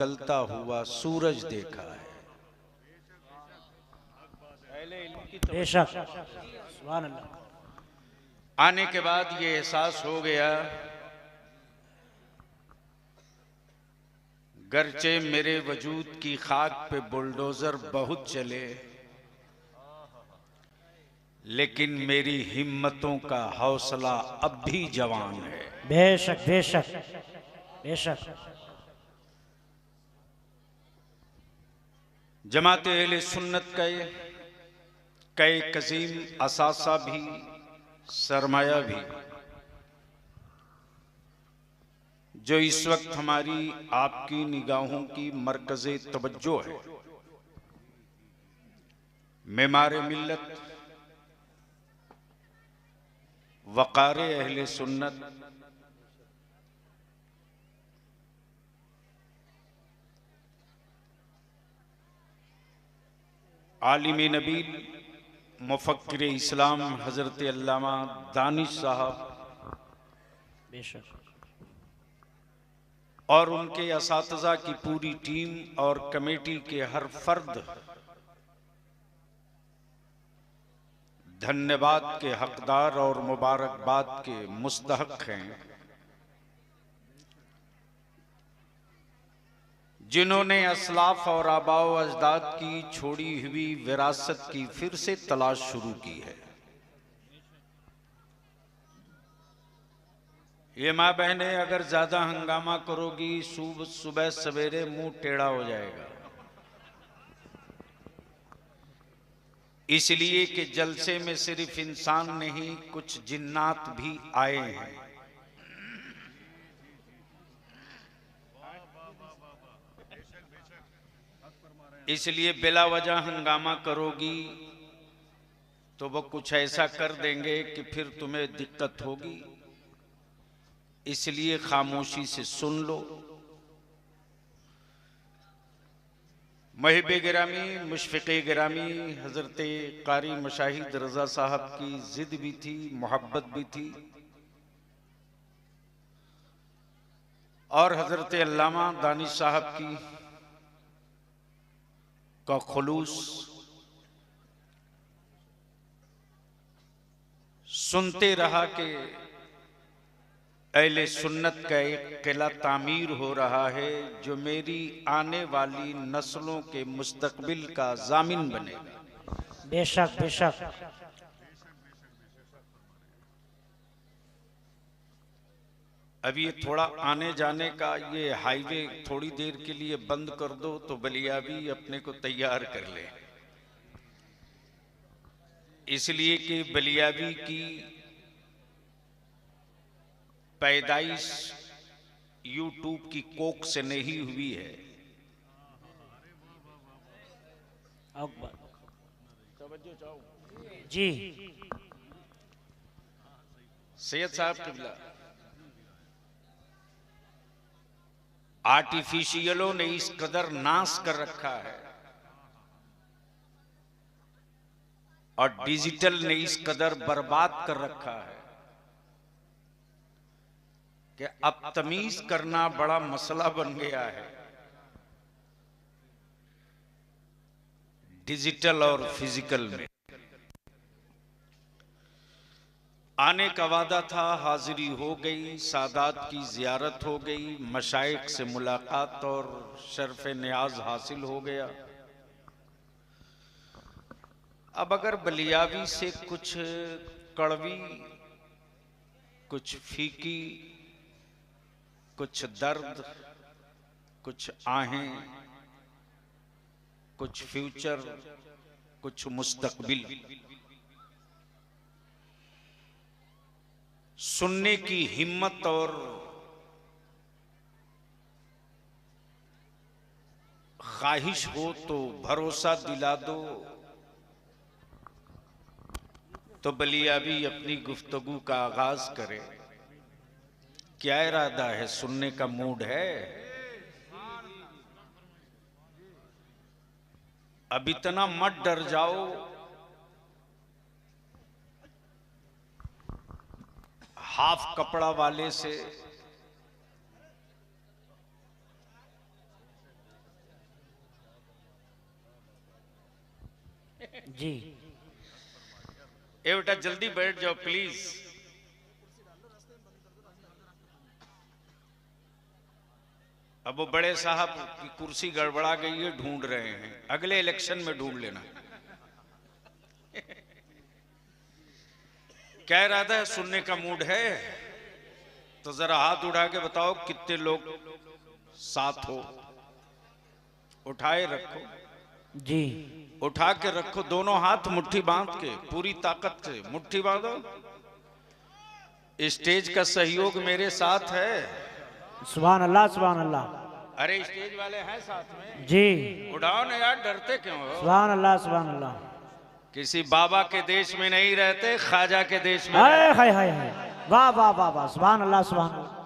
निकलता हुआ सूरज देखा है। बेशक सुभान अल्लाह। आने के बाद ये एहसास हो गया, गरचे मेरे वजूद की खाक पे बुलडोजर बहुत चले, लेकिन मेरी हिम्मतों का हौसला अब भी जवान है। बेशक बेशक बेशक। जमाते अहले सुन्नत का कई कजीम असासा भी, सरमाया भी, जो इस वक्त हमारी आपकी निगाहों की मरकज़े तवज्जो है। मेमारे मिल्लत, वक़ारे अहले सुन्नत, आलिम नबील, मुफक्किर इस्लाम हजरत अल्लामा दानिश साहब बेशक और उनके असातिज़ा की पूरी टीम और कमेटी के हर फर्द धन्यवाद के हकदार और मुबारकबाद के मुस्तहक हैं, जिन्होंने असलाफ और आबाओ अजदाद की छोड़ी हुई विरासत की फिर से तलाश शुरू की है। ये माँ बहनें अगर ज्यादा हंगामा करोगी, सुबह सवेरे मुंह टेढ़ा हो जाएगा। इसलिए कि जलसे में सिर्फ इंसान नहीं, कुछ जिन्नात भी आए हैं। इसलिए बिला वजह हंगामा करोगी तो वो कुछ ऐसा कर देंगे कि फिर तुम्हें दिक्कत होगी। इसलिए खामोशी से सुन लो। महबे गिरामी, मुशफ़िक़े गिरामी, हजरत कारी मशाहिद रजा साहब की जिद भी थी, मोहब्बत भी थी, और हजरत अल्लामा दानिश साहब की का खुलूस सुनते रहा कि अहले सुन्नत का एक किला तामीर हो रहा है, जो मेरी आने वाली नस्लों के मुस्तकबिल का जामिन बनेगा। बेशक बेशक। अभी ये थोड़ा आने जाने का ये हाईवे थोड़ी देर के लिए बंद कर दो तो बलियाबी अपने को तैयार कर ले, इसलिए कि बलियाबी की पैदाइश यूट्यूब की कोक से नहीं हुई है। जी सैयद साहब किबला, आर्टिफिशियलों ने इस कदर नाश कर रखा है और डिजिटल ने इस कदर बर्बाद कर रखा है कि अब तमीज करना बड़ा मसला बन गया है। डिजिटल और फिजिकल में आने का वादा था, हाजिरी हो गई, सादात की जियारत हो गई, मशाइख से मुलाकात और शर्फ नियाज हासिल हो गया। अब अगर बलियावी से कुछ कड़वी, कुछ फीकी, कुछ दर्द, कुछ आहें, कुछ फ्यूचर, कुछ मुस्तकबिल सुनने की हिम्मत और ख्वाहिश हो तो भरोसा दिला दो, तो बलियाबी अपनी गुफ्तगू का आगाज करे। क्या इरादा है? सुनने का मूड है? अब इतना मत डर जाओ, हाफ कपड़ा वाले से जी। ए बेटा जल्दी बैठ जाओ प्लीज। अब वो बड़े साहब की कुर्सी गड़बड़ा गई है, ढूंढ रहे हैं, अगले इलेक्शन में ढूंढ लेना। क्या इरादा है, सुनने का मूड है तो जरा हाथ उठा के बताओ कितने लोग साथ हो। उठाए रखो जी। उठा के रखो, दोनों हाथ मुट्ठी बांध के, पूरी ताकत से मुट्ठी बांधो। स्टेज का सहयोग मेरे साथ है। सुभान अल्लाह सुभान अल्लाह। अरे स्टेज वाले हैं साथ में? जी। उड़ाओ ना यार, डरते क्यों हो? सुभान अल्लाह सुभान अल्लाह। किसी बाबा के देश में नहीं रहते, ख्वाजा के देश में। हाय हाय हाय हाय, वाह वाह वाह वाह, सुभान अल्लाह सुभान अल्लाह।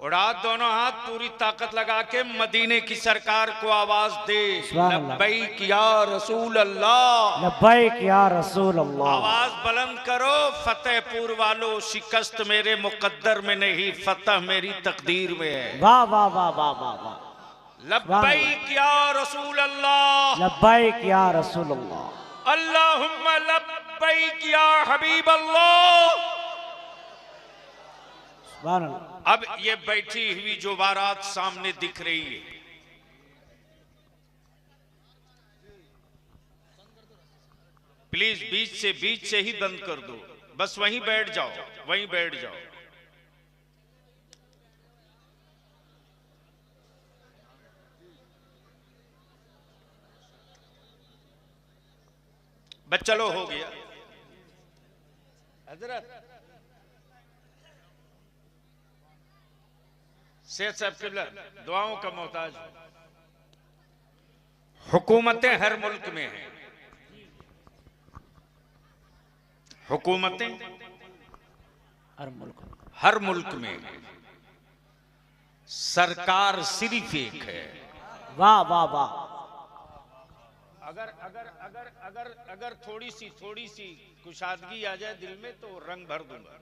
उड़ा दोनों हाथ, पूरी ताकत लगा के मदीने की सरकार को आवाज दे, लब्बैक या रसूल अल्लाह, लब्बैक या रसूल अल्लाह। आवाज बुलंद करो, फतेहपुर वालों, शिकस्त मेरे मुकद्दर में नहीं, फतह मेरी तकदीर में है। वाह वाह वाह वाह वाह वाह। लब्बैक या रसूल अल्लाह, लब्बैक या रसूल अल्लाह, अल्लाहुम्मा लब्बैक या हबीब अल्लाह। सुभान अल्लाह। अब ये बैठी हुई जो बारात सामने दिख रही है, प्लीज बीच से ही बंद कर दो, बस वहीं बैठ जाओ, वहीं बैठ जाओ। बस चलो, हो गया। हजरत शेख साहब किबला दुआओं का मोहताज। हुकूमतें हर मुल्क में हैं, हुकूमतें हर मुल्क में हैं, सरकार सिर्फ एक है। वाह वाह वाह। अगर अगर अगर अगर अगर थोड़ी सी कुशादगी आ जाए दिल में तो रंग भर दूंगा।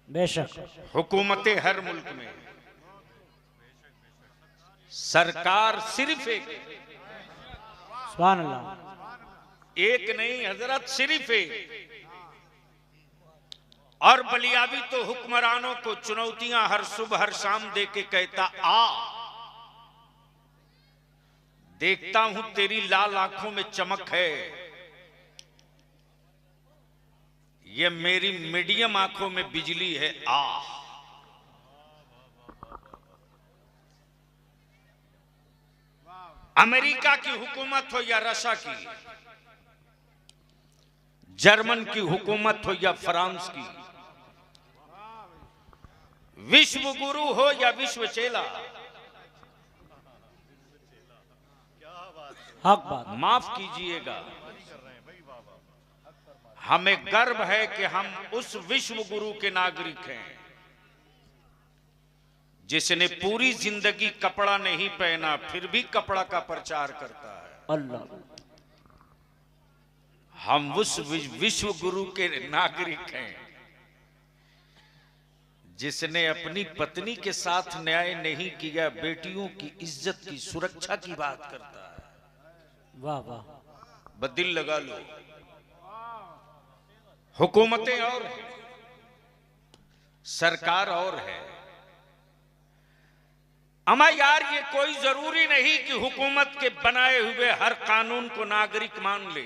बेशक। हुकूमतें हर मुल्क में, सरकार सिर्फ एक। सुभान अल्लाह। एक नहीं हजरत, सिर्फ एक। और बलियाबी तो हुक्मरानों को चुनौतियां हर सुबह हर शाम दे के कहता, आ देखता हूं तेरी लाल आंखों में चमक है, ये मेरी मीडियम आंखों में बिजली है, आ। अमेरिका की हुकूमत हो या रशिया की, जर्मन की हुकूमत हो या फ्रांस की, विश्व गुरु हो या विश्व चेला, हक बात। माफ कीजिएगा, हमें गर्व है कि हम उस विश्व गुरु के नागरिक हैं जिसने पूरी जिंदगी कपड़ा नहीं पहना फिर भी कपड़ा का प्रचार करता है। अल्लाह। हम उस विश्व गुरु के नागरिक हैं जिसने अपनी पत्नी के साथ न्याय नहीं किया, बेटियों की इज्जत की सुरक्षा की बात करता है। वाह वाह। बदिल लगा लो। हुकूमतें और है, सरकार और है। अमा यार, ये कोई जरूरी नहीं कि हुकूमत के बनाए हुए हर कानून को नागरिक मान ले।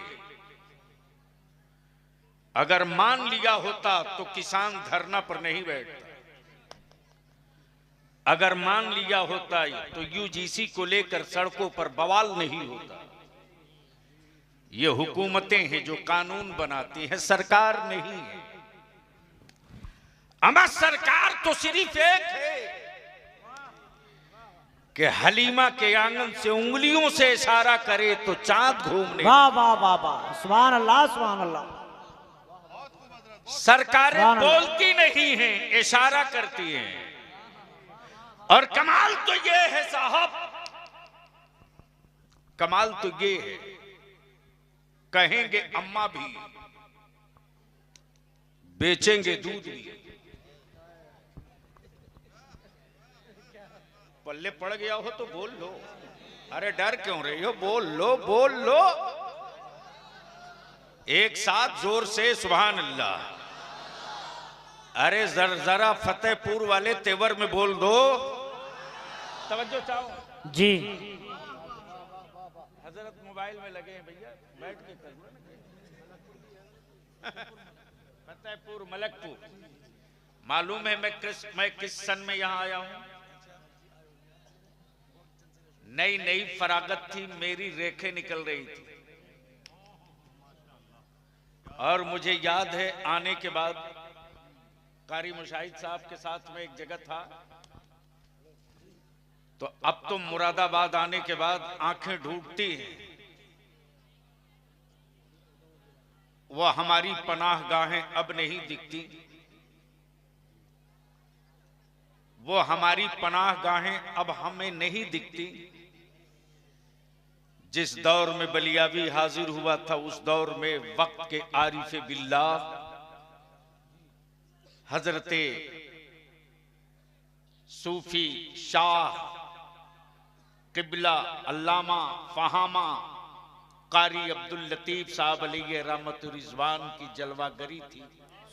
अगर मान लिया होता तो किसान धरना पर नहीं बैठता। अगर मान लिया होता तो यूजीसी को लेकर सड़कों पर बवाल नहीं होता। ये हुकूमतें हैं जो कानून बनाती हैं, सरकार नहीं है। अमा सरकार तो सिर्फ एक है कि हलीमा के आंगन से उंगलियों से इशारा करे तो चांद घूमने। वाह वाह वाह वाह, सुभान अल्लाह सुभान अल्लाह। सरकारें बोलती नहीं हैं, इशारा करती हैं। और कमाल तो ये है साहब, कमाल तो ये है, कहेंगे अम्मा भी, बेचेंगे दूध भी। पल्ले पड़ गया हो तो बोल लो। अरे डर क्यों रही हो, बोल लो बोल लो। एक साथ जोर से सुभान अल्लाह। अरे जरा फतेहपुर वाले तेवर में बोल दो। तवज्जो चाहो जी। हजरत मोबाइल में लगे हैं भैया, बैठ के कर लो ना। फतेहपुर मलकपुर, मालूम है मैं किस सन में यहां आया हूं? नई नई फरागत थी, मेरी रेखें निकल रही थी और मुझे याद है आने के बाद कारी मुशाहिद साहब के साथ में एक जगह था, तो अब तो मुरादाबाद आने के बाद आंखें ढूंढती हैं। वह हमारी पनाहगाहें अब नहीं दिखती, वो हमारी पनाहगाहें अब हमें नहीं दिखती। जिस दौर में बलियावी हाजिर हुआ था, उस दौर में वक्त के आरिफ बिल्लाह हजरते सूफी शाह किबला अल्लामा फहामा कारी अब्दुल लतीफ साहब अलैहि रहमतुर रिजवान की जलवागरी थी।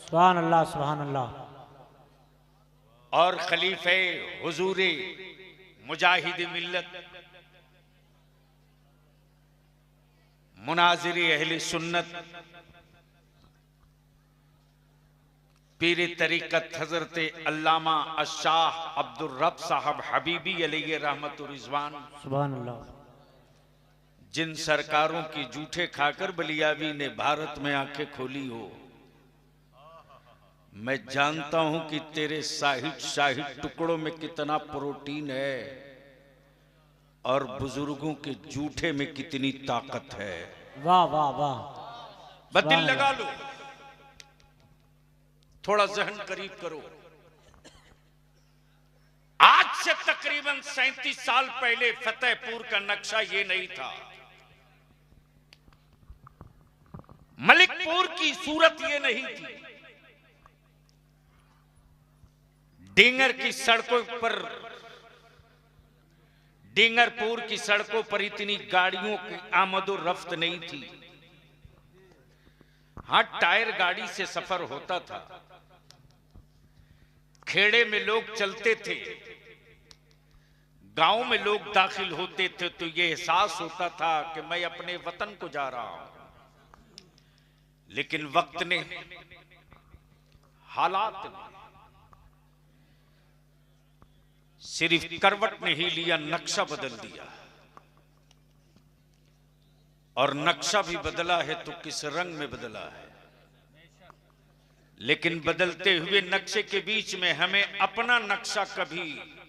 सुभान अल्लाह सुभान अल्लाह। और खलीफे हुजूरे मुजाहिद मिल्लत मुनाजिर अहले सुन्नत पीर तरीकत हजरत अल्लामा अशाह अब्दुल रब साहब हबीबी अलैहि रहमतुर रिजवान, सुभान अल्लाह। जिन सरकारों की जूठे खाकर बलियावी ने भारत में आंखें खोली हो, मैं जानता हूं कि तेरे शाहिद टुकड़ों में कितना प्रोटीन है और बुजुर्गों के जूठे में कितनी ताकत है। वाह वाह वाह। बदिल लगा लो, थोड़ा जहन करीब करो। आज से तकरीबन 37 साल पहले फतेहपुर का नक्शा ये नहीं था, मलिकपुर की सूरत ये नहीं थी। डींगर की सड़कों पर, डींगरपुर की सड़कों पर इतनी गाड़ियों की आमदो रफ्त नहीं थी। हाँ, टायर गाड़ी से सफर होता था, खेड़े में लोग चलते थे, गांव में लोग दाखिल होते थे, तो यह एहसास होता था कि मैं अपने वतन को जा रहा हूं। लेकिन वक्त ने, हालात ने सिर्फ करवट नहीं लिया, नक्शा बदल दिया। और नक्शा भी बदला है तो किस रंग में बदला है। लेकिन बदलते हुए नक्शे के बीच में हमें अपना नक्शा कभी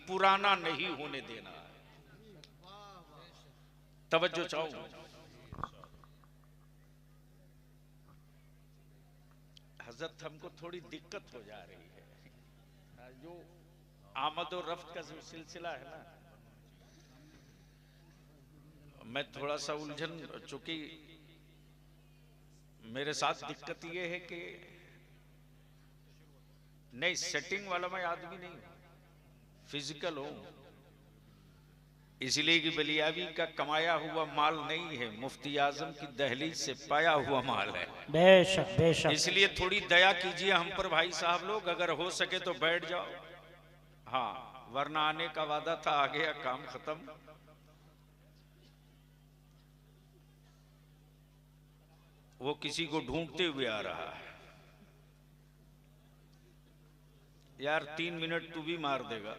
पुराना नहीं होने देना है। तवज्जो चाहो। हजरत, हमको थोड़ी दिक्कत हो जा रही है, जो आमद और रफ्त का सिलसिला है ना, मैं थोड़ा सा उलझन, चूंकि मेरे साथ दिक्कत यह है कि नहीं, सेटिंग वाला मैं आदमी नहीं हूं, फिजिकल हूं। इसलिए कि बलियावी का कमाया हुआ माल नहीं है, मुफ्ती आजम की दहलीज से पाया हुआ माल है। बेशक बेशक। इसलिए थोड़ी दया कीजिए हम पर भाई साहब लोग, अगर हो सके तो बैठ जाओ। हाँ, वरना आने का वादा था, आ गया, काम खत्म। वो किसी को ढूंढते हुए आ रहा है। यार 3 मिनट तू भी मार देगा।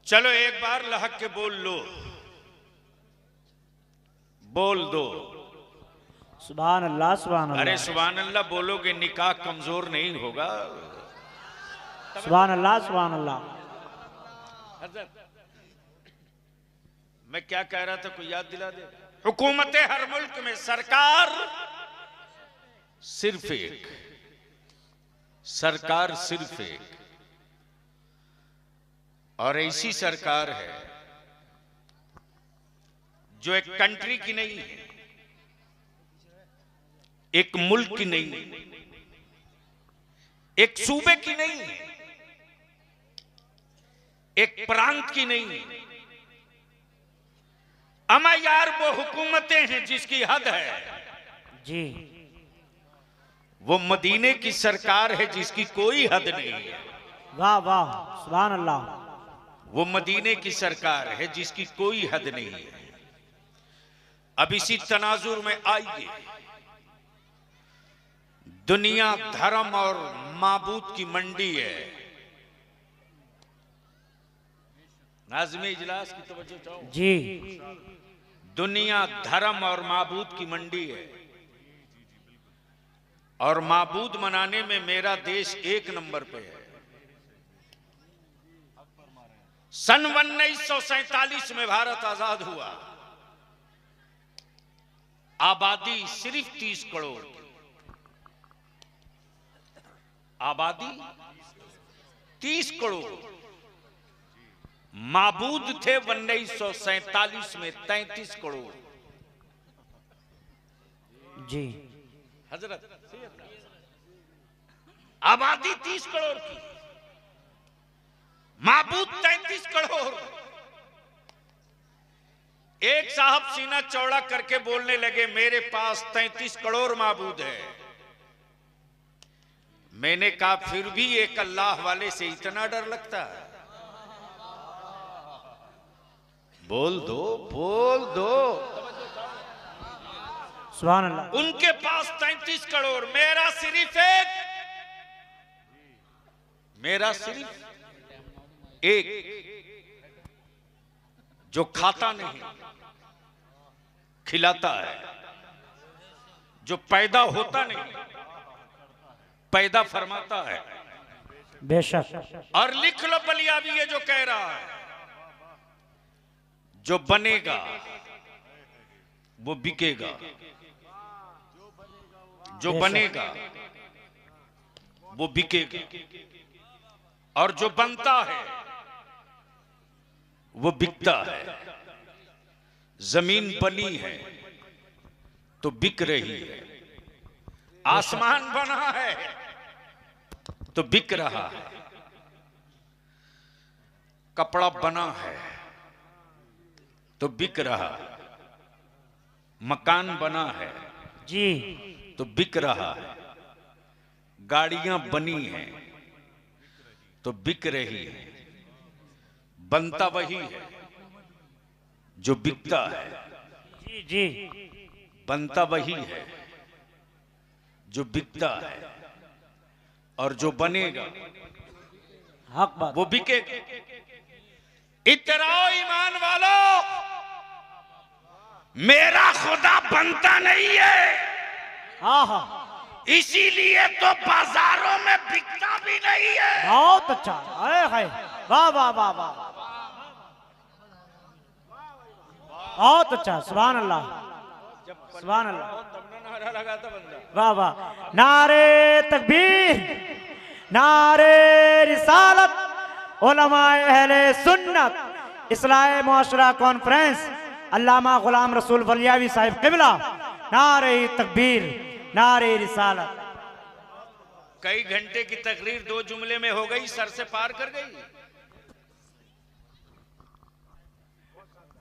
चलो एक बार लहक के बोल लो, बोल दो सुभान अल्लाह सुभान अरे अल्लाह। सुभान अल्लाह बोलोगे निकाह कमजोर नहीं होगा। सुभान अल्लाह सुभान अल्लाह। हजरत, मैं क्या कह रहा था, कोई याद दिला दे। हुकूमत हर मुल्क में सरकार सिर्फ एक, सरकार सिर्फ एक, और ऐसी सरकार है जो एक कंट्री की नहीं है, एक मुल्क की नहीं है, एक सूबे की नहीं है, एक प्रांत की नहीं है, अमा यार वो हुकूमतें हैं जिसकी हद है, जी वो मदीने की सरकार है जिसकी कोई हद नहीं है। वाह वाह सुभान अल्लाह। वो मदीने की सरकार है जिसकी कोई हद नहीं है। अब इसी तनाजुर में आइए, दुनिया धर्म और माबूद की मंडी है। नाज़िम इजलास की तवज्जो चाहो जी दुनिया धर्म और माबूद की मंडी है, और माबूद मनाने में मेरा देश एक नंबर पे है। सन 1947 में भारत आजाद हुआ, आबादी सिर्फ 30 करोड़ की, आबादी 30 करोड़, माबूद थे 1947 में 33 करोड़। जी हजरत आबादी 30 करोड़ की, माबूद 33 करोड़। एक साहब सीना चौड़ा करके बोलने लगे, मेरे पास 33 करोड़ माबूद है। मैंने कहा फिर भी एक अल्लाह वाले से इतना डर लगता है? बोल दो बोल दो। सुभान अल्लाह। उनके पास 33 करोड़, मेरा सिर्फ एक, मेरा सिर्फ एक, जो खाता नहीं खिलाता है, जो पैदा होता नहीं पैदा फरमाता है। बेशक। और लिख लो बलियाबी ये जो कह रहा है, जो बनेगा वो बिकेगा, जो बनेगा वो बिकेगा, और जो बनता है वो बिकता है। जमीन बनी है तो बिक रही है, आसमान बना है तो बिक रहा है, कपड़ा बना है तो बिक रहा है, मकान बना है जी तो बिक रहा है, गाड़ियां बनी हैं तो बिक रही है। बनता वही है जो बिकता है, जी जी बनता वही है जो बिकता है, और जो बनेगा हक बात। वो बिकेगा। इतराओ ईमान वालों, मेरा खुदा बनता नहीं है, हाँ हाँ इसीलिए तो बाजारों में बिकता भी नहीं है। बहुत अच्छा। अरे हाय वाह वाह वाह वाह बहुत अच्छा। सुभान अल्लाह सुभान अल्लाह। नारा लगाता बंदा। वाह वाह। नारे तकबीर, नारे रिसालत, उलमाए अहले सुन्नत इस्लाह मुआशरा कॉन्फ्रेंस अल्लामा गुलाम रसूल बलियावी साहिब किबला, नारे तकबीर, नारे रिसालत। कई घंटे की तकरीर 2 जुमले में हो गई, सर से पार कर गई।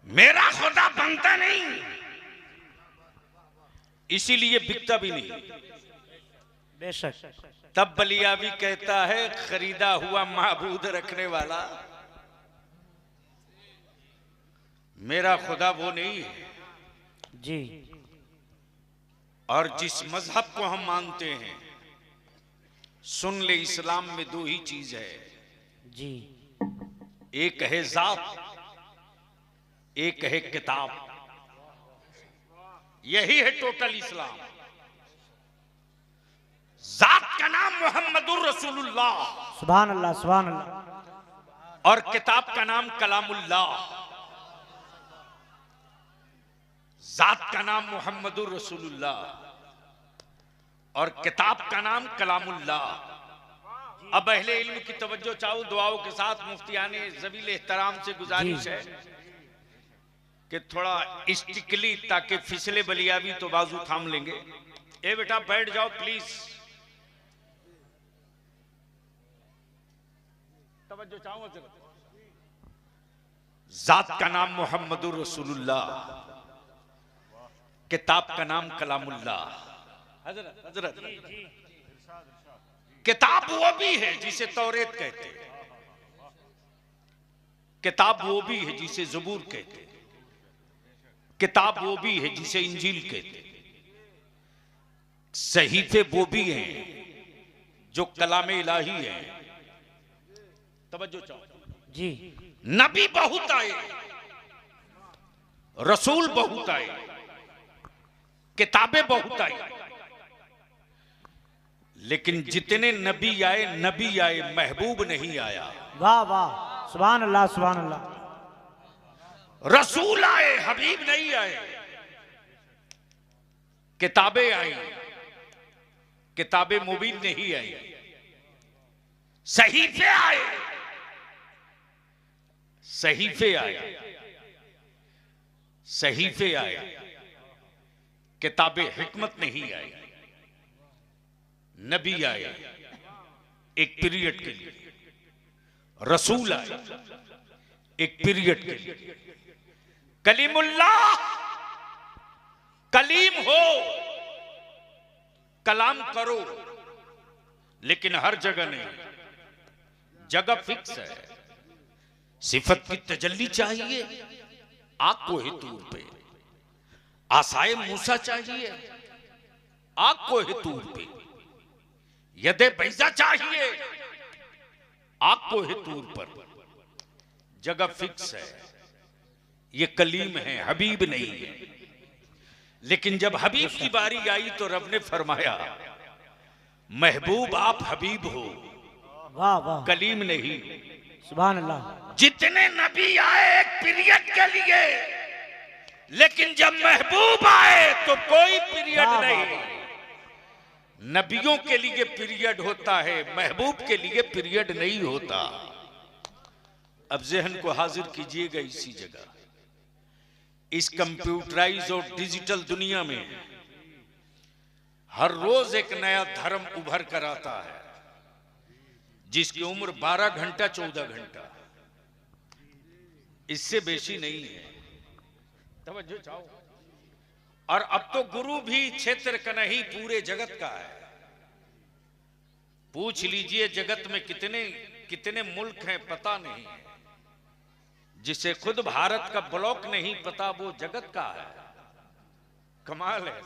मेरा खुदा बनता नहीं, इसीलिए बिकता भी नहीं। बेशक। तब बलियावी कहता है, खरीदा हुआ माबूद रखने वाला मेरा खुदा वो नहीं है। जी और जिस मजहब को हम मानते हैं, सुन ले, इस्लाम में 2 ही चीज है, जी एक है जात, एक है किताब। यही है टोटल इस्लाम। जात का नाम मोहम्मदुर रसूलुल्लाह, सुभान अल्लाह सुभान अल्लाह। और किताब का नाम कलामुल्लाह। जात का नाम मोहम्मदुर रसूलुल्लाह और किताब का नाम कलामुल्लाह। अब अहले इल्म की तवज्जो चाहूं, दुआओं के साथ मुफ्तियाने ज़बील एहतराम से गुजारिश है कि थोड़ा स्टिकली, ताकि फिसले बलियावी तो बाजू थाम लेंगे। ए बेटा बैठ जाओ प्लीज, तवज्जो चाहूं। जात का नाम मोहम्मदुर रसूलुल्लाह, किताब का नाम कलामुल्लाह। हजरत हजरत किताब वो भी है जिसे तौरेत कहते हैं, किताब वो भी है जिसे ज़बूर कहते हैं, किताब वो भी है जिसे इंजील कहते हैं, सहीफे वो भी हैं जो कलाम इलाही हैं। तवज्जो चाहो जी। नबी बहुत आए, रसूल बहुत आए, किताबें बहुत आई, लेकिन जितने नबी आए महबूब नहीं आया। वाह वाह, सुभान अल्लाह सुभान अल्लाह। रसूल आए, हबीब नहीं आए। किताबें आई, किताबें मुबीन नहीं आई। सहीफे आए, सहीफे आए, सहीफे आए, किताबें हिकमत नहीं आई। नबी आए एक पीरियड के लिए, रसूल आए एक पीरियड के लिए। कलीमुल्लाह, कलीम हो, कलाम करो, लेकिन हर जगह नहीं। जगह फिक्स है। सिफत की तजल्ली चाहिए, आग को ही तूर पे। आसाए मूसा चाहिए, आग को ही तूर पे। यदे बैजा चाहिए, आग को ही तूर पर। जगह फिक्स है। ये कलीम है, हबीब नहीं है। लेकिन जब हबीब की बारी आई तो रब ने फरमाया, महबूब आप हबीब हो, वाह वाह, कलीम नहीं। सुभान अल्लाह। जितने नबी आए एक पीरियड के लिए, लेकिन जब महबूब आए तो कोई पीरियड वाह, नहीं। नबियों के लिए पीरियड होता है, महबूब के लिए पीरियड नहीं होता। अब जहन को हाजिर कीजिएगा इसी जगह। इस कंप्यूटराइज और डिजिटल दुनिया में हर रोज एक नया धर्म उभर कर आता है, जिसकी उम्र 12 घंटा 14 घंटा, इससे बेशी नहीं है। तवज्जो चाहो। और अब तो गुरु भी क्षेत्र का नहीं, पूरे जगत का है। पूछ लीजिए जगत में कितने कितने मुल्क हैं पता नहीं है। जिसे खुद भारत का ब्लॉक नहीं पता वो जगत का है। कमाल है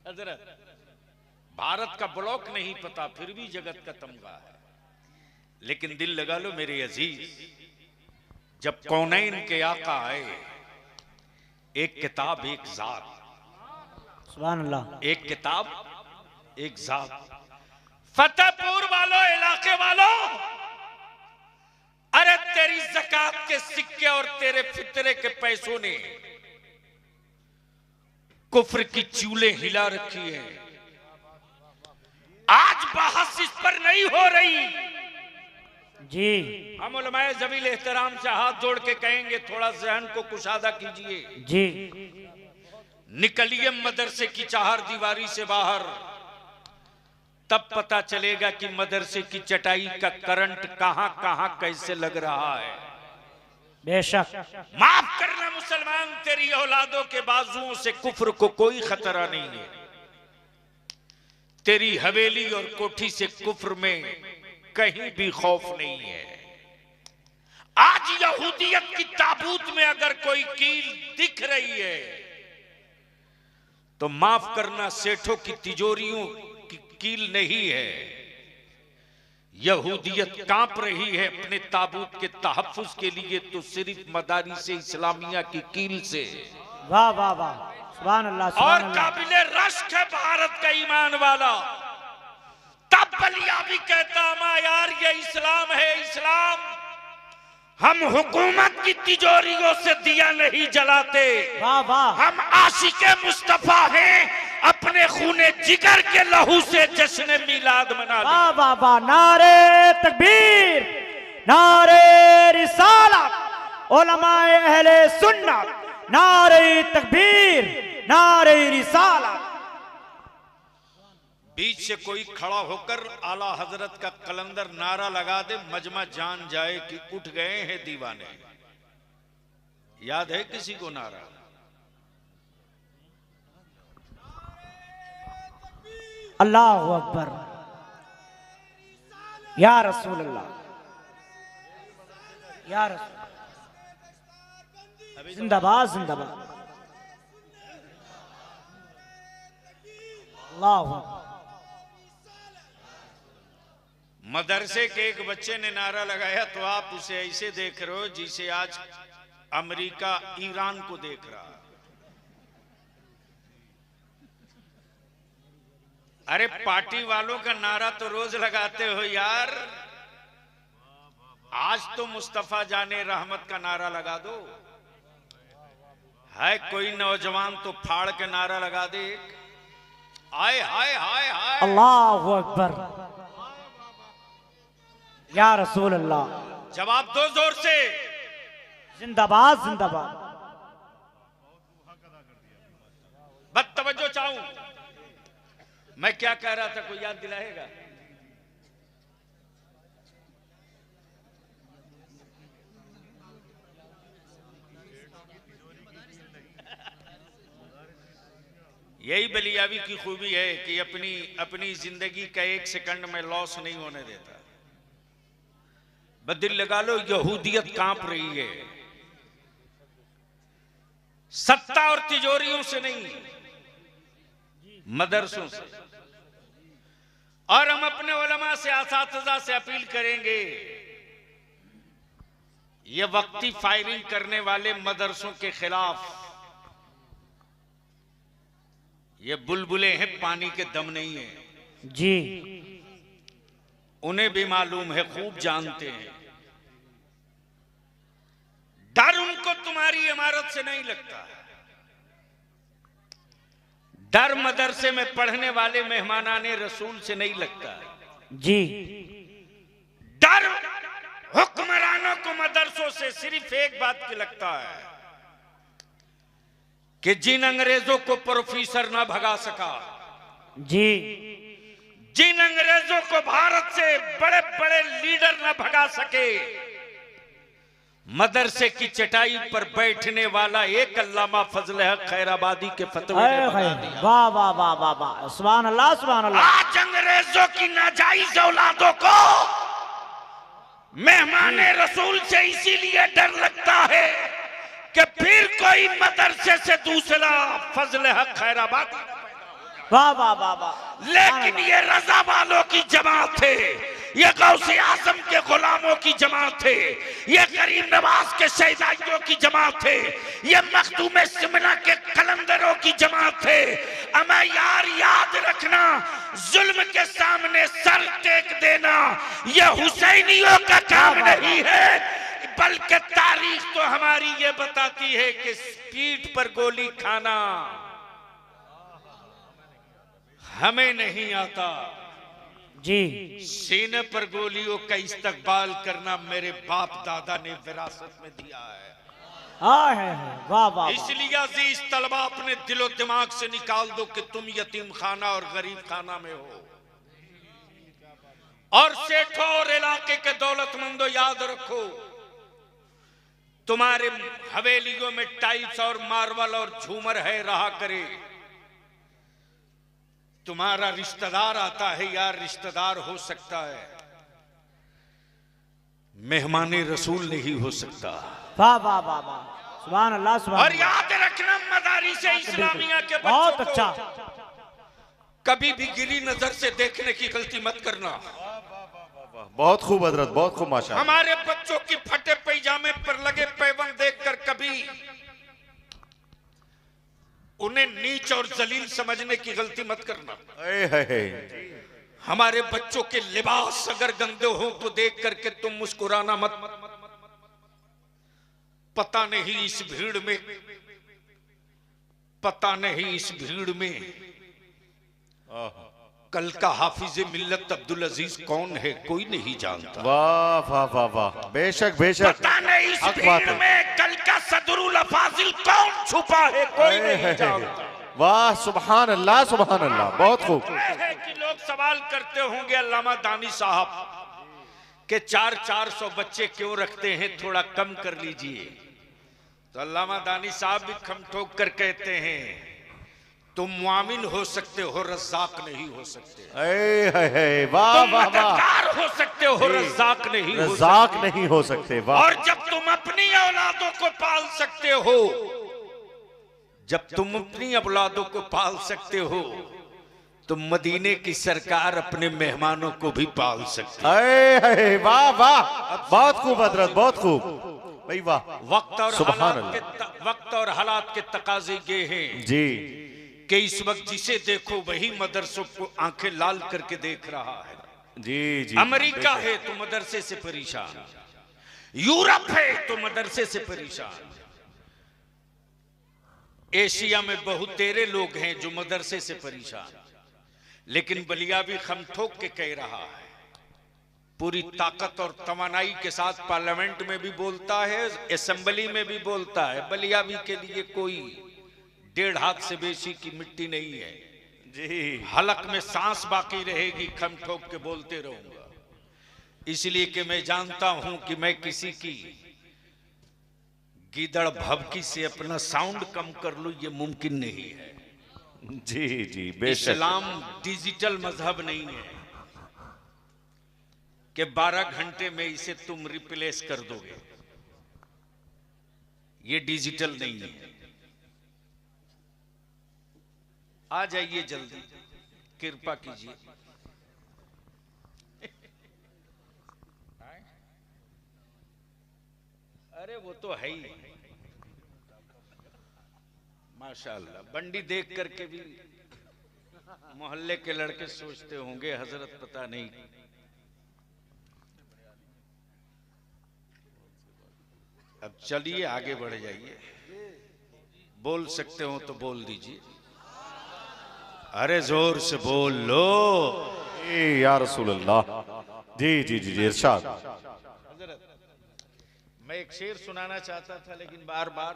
हजरत, भारत का ब्लॉक नहीं पता फिर भी जगत का तमगा है। लेकिन दिल लगा लो मेरे अजीज, जब कौनैन के आका आए, एक किताब एक जात, सुभान अल्लाह। एक किताब एक जात। फतेहपुर वालों, इलाके वालों, अरे तेरी ज़कात के सिक्के और तेरे फितरे के पैसों ने कुफ्र की चूलें हिला रखी है। आज बहस इस पर नहीं हो रही। जी। हम उलमाए ज़मील एहतराम से हाथ जोड़ के कहेंगे, थोड़ा ज़हन को कुशादा कीजिए। जी। निकलिए मदरसे की चार दीवारी से बाहर, तब पता चलेगा कि मदरसे की चटाई का करंट कहां कहां कैसे लग रहा है। बेशक। माफ करना मुसलमान, तेरी औलादों के बाजुओं से कुफ्र को कोई खतरा नहीं है। तेरी हवेली और कोठी से कुफ्र में कहीं भी खौफ नहीं है। आज यहूदियत की ताबूत में अगर कोई कील दिख रही है तो माफ करना, सेठों की तिजोरियों की कील नहीं है। यहूदियत कांप रही है अपने ताबूत के तहफ्फुज के लिए तो सिर्फ मदारिस इस्लामिया की कील से। वाह वाह वाह, सुभान अल्लाह और सुभान अल्लाह। काबिले रश्क है भारत का ईमान वाला। तब बलिया भी कहता, मां यार ये इस्लाम है इस्लाम। हम हुकूमत की तिजोरियों से दिया नहीं जलाते, वाह वाह, हम आशिके मुस्तफा हैं, अपने खूने जिगर के लहू से जश्न मिलाद मना वाह वाह वाह। नारे तकबीर, नारे रिसालत, उलमाए अहले सुन्नत, नारे तकबीर, नारे रिसालत। बीच से कोई खड़ा होकर आला हजरत का कलंदर नारा लगा दे, मजमा जान जाए कि उठ गए हैं दीवाने। याद है किसी को नारा? अल्लाह अकबर, या रसूल अल्लाह, या रसूल, जिंदाबाद जिंदाबाद, अल्लाह अकबर। मदरसे के एक बच्चे ने नारा लगाया तो आप उसे ऐसे देख रहे हो जिसे आज अमेरिका ईरान को देख रहा। अरे पार्टी वालों का नारा तो रोज लगाते हो यार, आज तो मुस्तफा जाने रहमत का नारा लगा दो। है कोई नौजवान तो फाड़ के नारा लगा दे, हाय हाय हाय हाय, अल्लाह अकबर, या रसूल अल्लाह। जवाब दो जोर से, जिंदाबाद जिंदाबाद। बद तवज्जो चाहूं, मैं क्या कह रहा था, कोई याद दिलाएगा? यही बलियावी की खूबी है कि अपनी जिंदगी का एक सेकंड में लॉस नहीं होने देता। बदिल लगा लो, यहूदियत कांप रही है, सत्ता और तिजोरियों से नहीं, मदरसों से। और हम अपने उलमा से, असातिज़ा से अपील करेंगे, ये वक्ती फायरिंग करने वाले मदरसों के खिलाफ, ये बुलबुले हैं, पानी के दम नहीं है जी, उन्हें भी मालूम है, खूब जानते हैं। डर उनको तुम्हारी इमारत से नहीं लगता, डर मदरसे में पढ़ने वाले मेहमानाने रसूल से नहीं लगता जी। डर हुक्मरानों को मदरसों से सिर्फ एक बात की लगता है कि जिन अंग्रेजों को प्रोफेसर ना भगा सका, जी, जिन अंग्रेजों को भारत से बड़े बड़े लीडर ना भगा सके, मदरसे की चटाई पर बैठने वाला एक अल्लामा फजल हक खैराबादी के फतवे ने बना दिया। वाह वाह वाह वाह वाह, सुभान अल्लाह सुभान अल्लाह। आज अंग्रेजों की नाजायज औलादों को मेहमाने रसूल से इसीलिए डर लगता है कि फिर कोई मदरसे से दूसरा फजल हक खैराबादी। वाह वाह वाह वाह। लेकिन ये रजा वालों की जमात है, ये गौसे आजम के गुलामों की जमात है, ये गरीब नवाज के शहजादियों की जमात है, ये मखदूम सिमला के कलंदरों की जमात है। हमें यार याद रखना, जुल्म के सामने सर टेक देना ये हुसैनियों का काम नहीं है, बल्कि तारीख तो हमारी ये बताती है कि पीठ पर गोली खाना हमें नहीं आता जी, सीने पर गोलियों का इस्तकबाल करना मेरे बाप दादा ने विरासत में दिया है। हाँ है, वाह वाह। इसलिए अजीज तलबा अपने दिलो दिमाग से निकाल दो कि तुम यतीम खाना और गरीब खाना में हो। और सेठों और इलाके के दौलतमंदों याद रखो, तुम्हारे हवेलियों में टाइल्स और मार्बल और झूमर है, रहा करे। तुम्हारा रिश्तेदार आता है यार, रिश्तेदार हो सकता है, मेहमाने रसूल नहीं हो सकता। वाह वाह वाह वाह, सुभान अल्लाह सुभान। और याद रखना, मदारिस इस्लामिया के बच्चों बहुत को अच्छा, कभी भी गिरी नजर से देखने की गलती मत करना। बहुत खूब हजरत, बहुत खूब माशाअल्लाह। हमारे बच्चों की फटे पैजामे पर लगे पैबंद देखकर कभी उन्हें नीच और जलील समझने की गलती मत करना। हमारे बच्चों के लिबास अगर गंदे हो तो देख करके तुम मुस्कुराना मत। पता नहीं इस भीड़ में, पता नहीं इस भीड़ में कल का हाफिज मिल्लत अब्दुल अजीज कौन है, कोई नहीं जानता। वाह वाह वाह वाह, बेशक बेशक। पता नहीं इस भीड़ में कल का सदरुल अफाजिल कौन छुपा है, कोई नहीं जानता। वाह सुभान अल्लाह सुभान अल्लाह, बहुत खूब। है कि लोग सवाल करते होंगे अल्लामा दानी साहब के 400 बच्चे क्यों रखते हैं, थोड़ा कम कर लीजिए। तो अल्लामा दानी साहब भी खम ठोक कर कहते हैं तुम मुआमिन हो सकते हो, रज़्ज़ाक नहीं हो सकते। वाह तुम वाह वाह, मददगार हो सकते हो, रज़्ज़ाक नहीं हो रज़्ज़ाक सकते। नहीं हो सकते। वाह, और जब तुम अपनी औलादों को पाल सकते हो, जब तुम अपनी औलादों को पाल सकते हो, तो मदीने की सरकार अपने मेहमानों को भी पाल सकती है। वाह वाह, बहुत खूब हजरत, बहुत खूब भाई, वाह। वक्त और सुभान वक्त और हालात के तकाजे ये हैं जी कि इस वक्त जिसे देखो वही मदरसों को आंखें लाल करके देख रहा है। जी जी। अमेरिका है तो मदरसे से परेशान, यूरोप है तो मदरसे से परेशान, एशिया में बहुत तेरे लोग हैं जो मदरसे से परेशान। लेकिन बलियावी खम ठोक के कह रहा है, पूरी ताकत और तवानाई के साथ पार्लियामेंट में भी बोलता है, असेंबली में भी बोलता है, बलियावी के लिए कोई 1.5 हाथ से बेशी की मिट्टी नहीं है जी। हलक में सांस बाकी रहेगी, खम ठोक के बोलते रहूंगा। इसलिए कि मैं जानता हूं कि मैं किसी की गीदड़ भभकी से अपना साउंड कम कर लूं, ये मुमकिन नहीं है। जी जी बेशक। इस्लाम डिजिटल मजहब नहीं है कि 12 घंटे में इसे तुम रिप्लेस कर दोगे, ये डिजिटल नहीं है। आ जाइए जल्दी, कृपा कीजिए। अरे वो तो है ही, माशाअल्लाह। बंडी देख करके भी मोहल्ले के लड़के सोचते होंगे हजरत पता नहीं। अब चलिए आगे बढ़ जाइए, बोल सकते हो तो बोल दीजिए। अरे जोर से बोल लो या रसूल अल्लाह। जी जी जी जी, इरशाद। मैं एक शेर सुनाना चाहता था लेकिन बार बार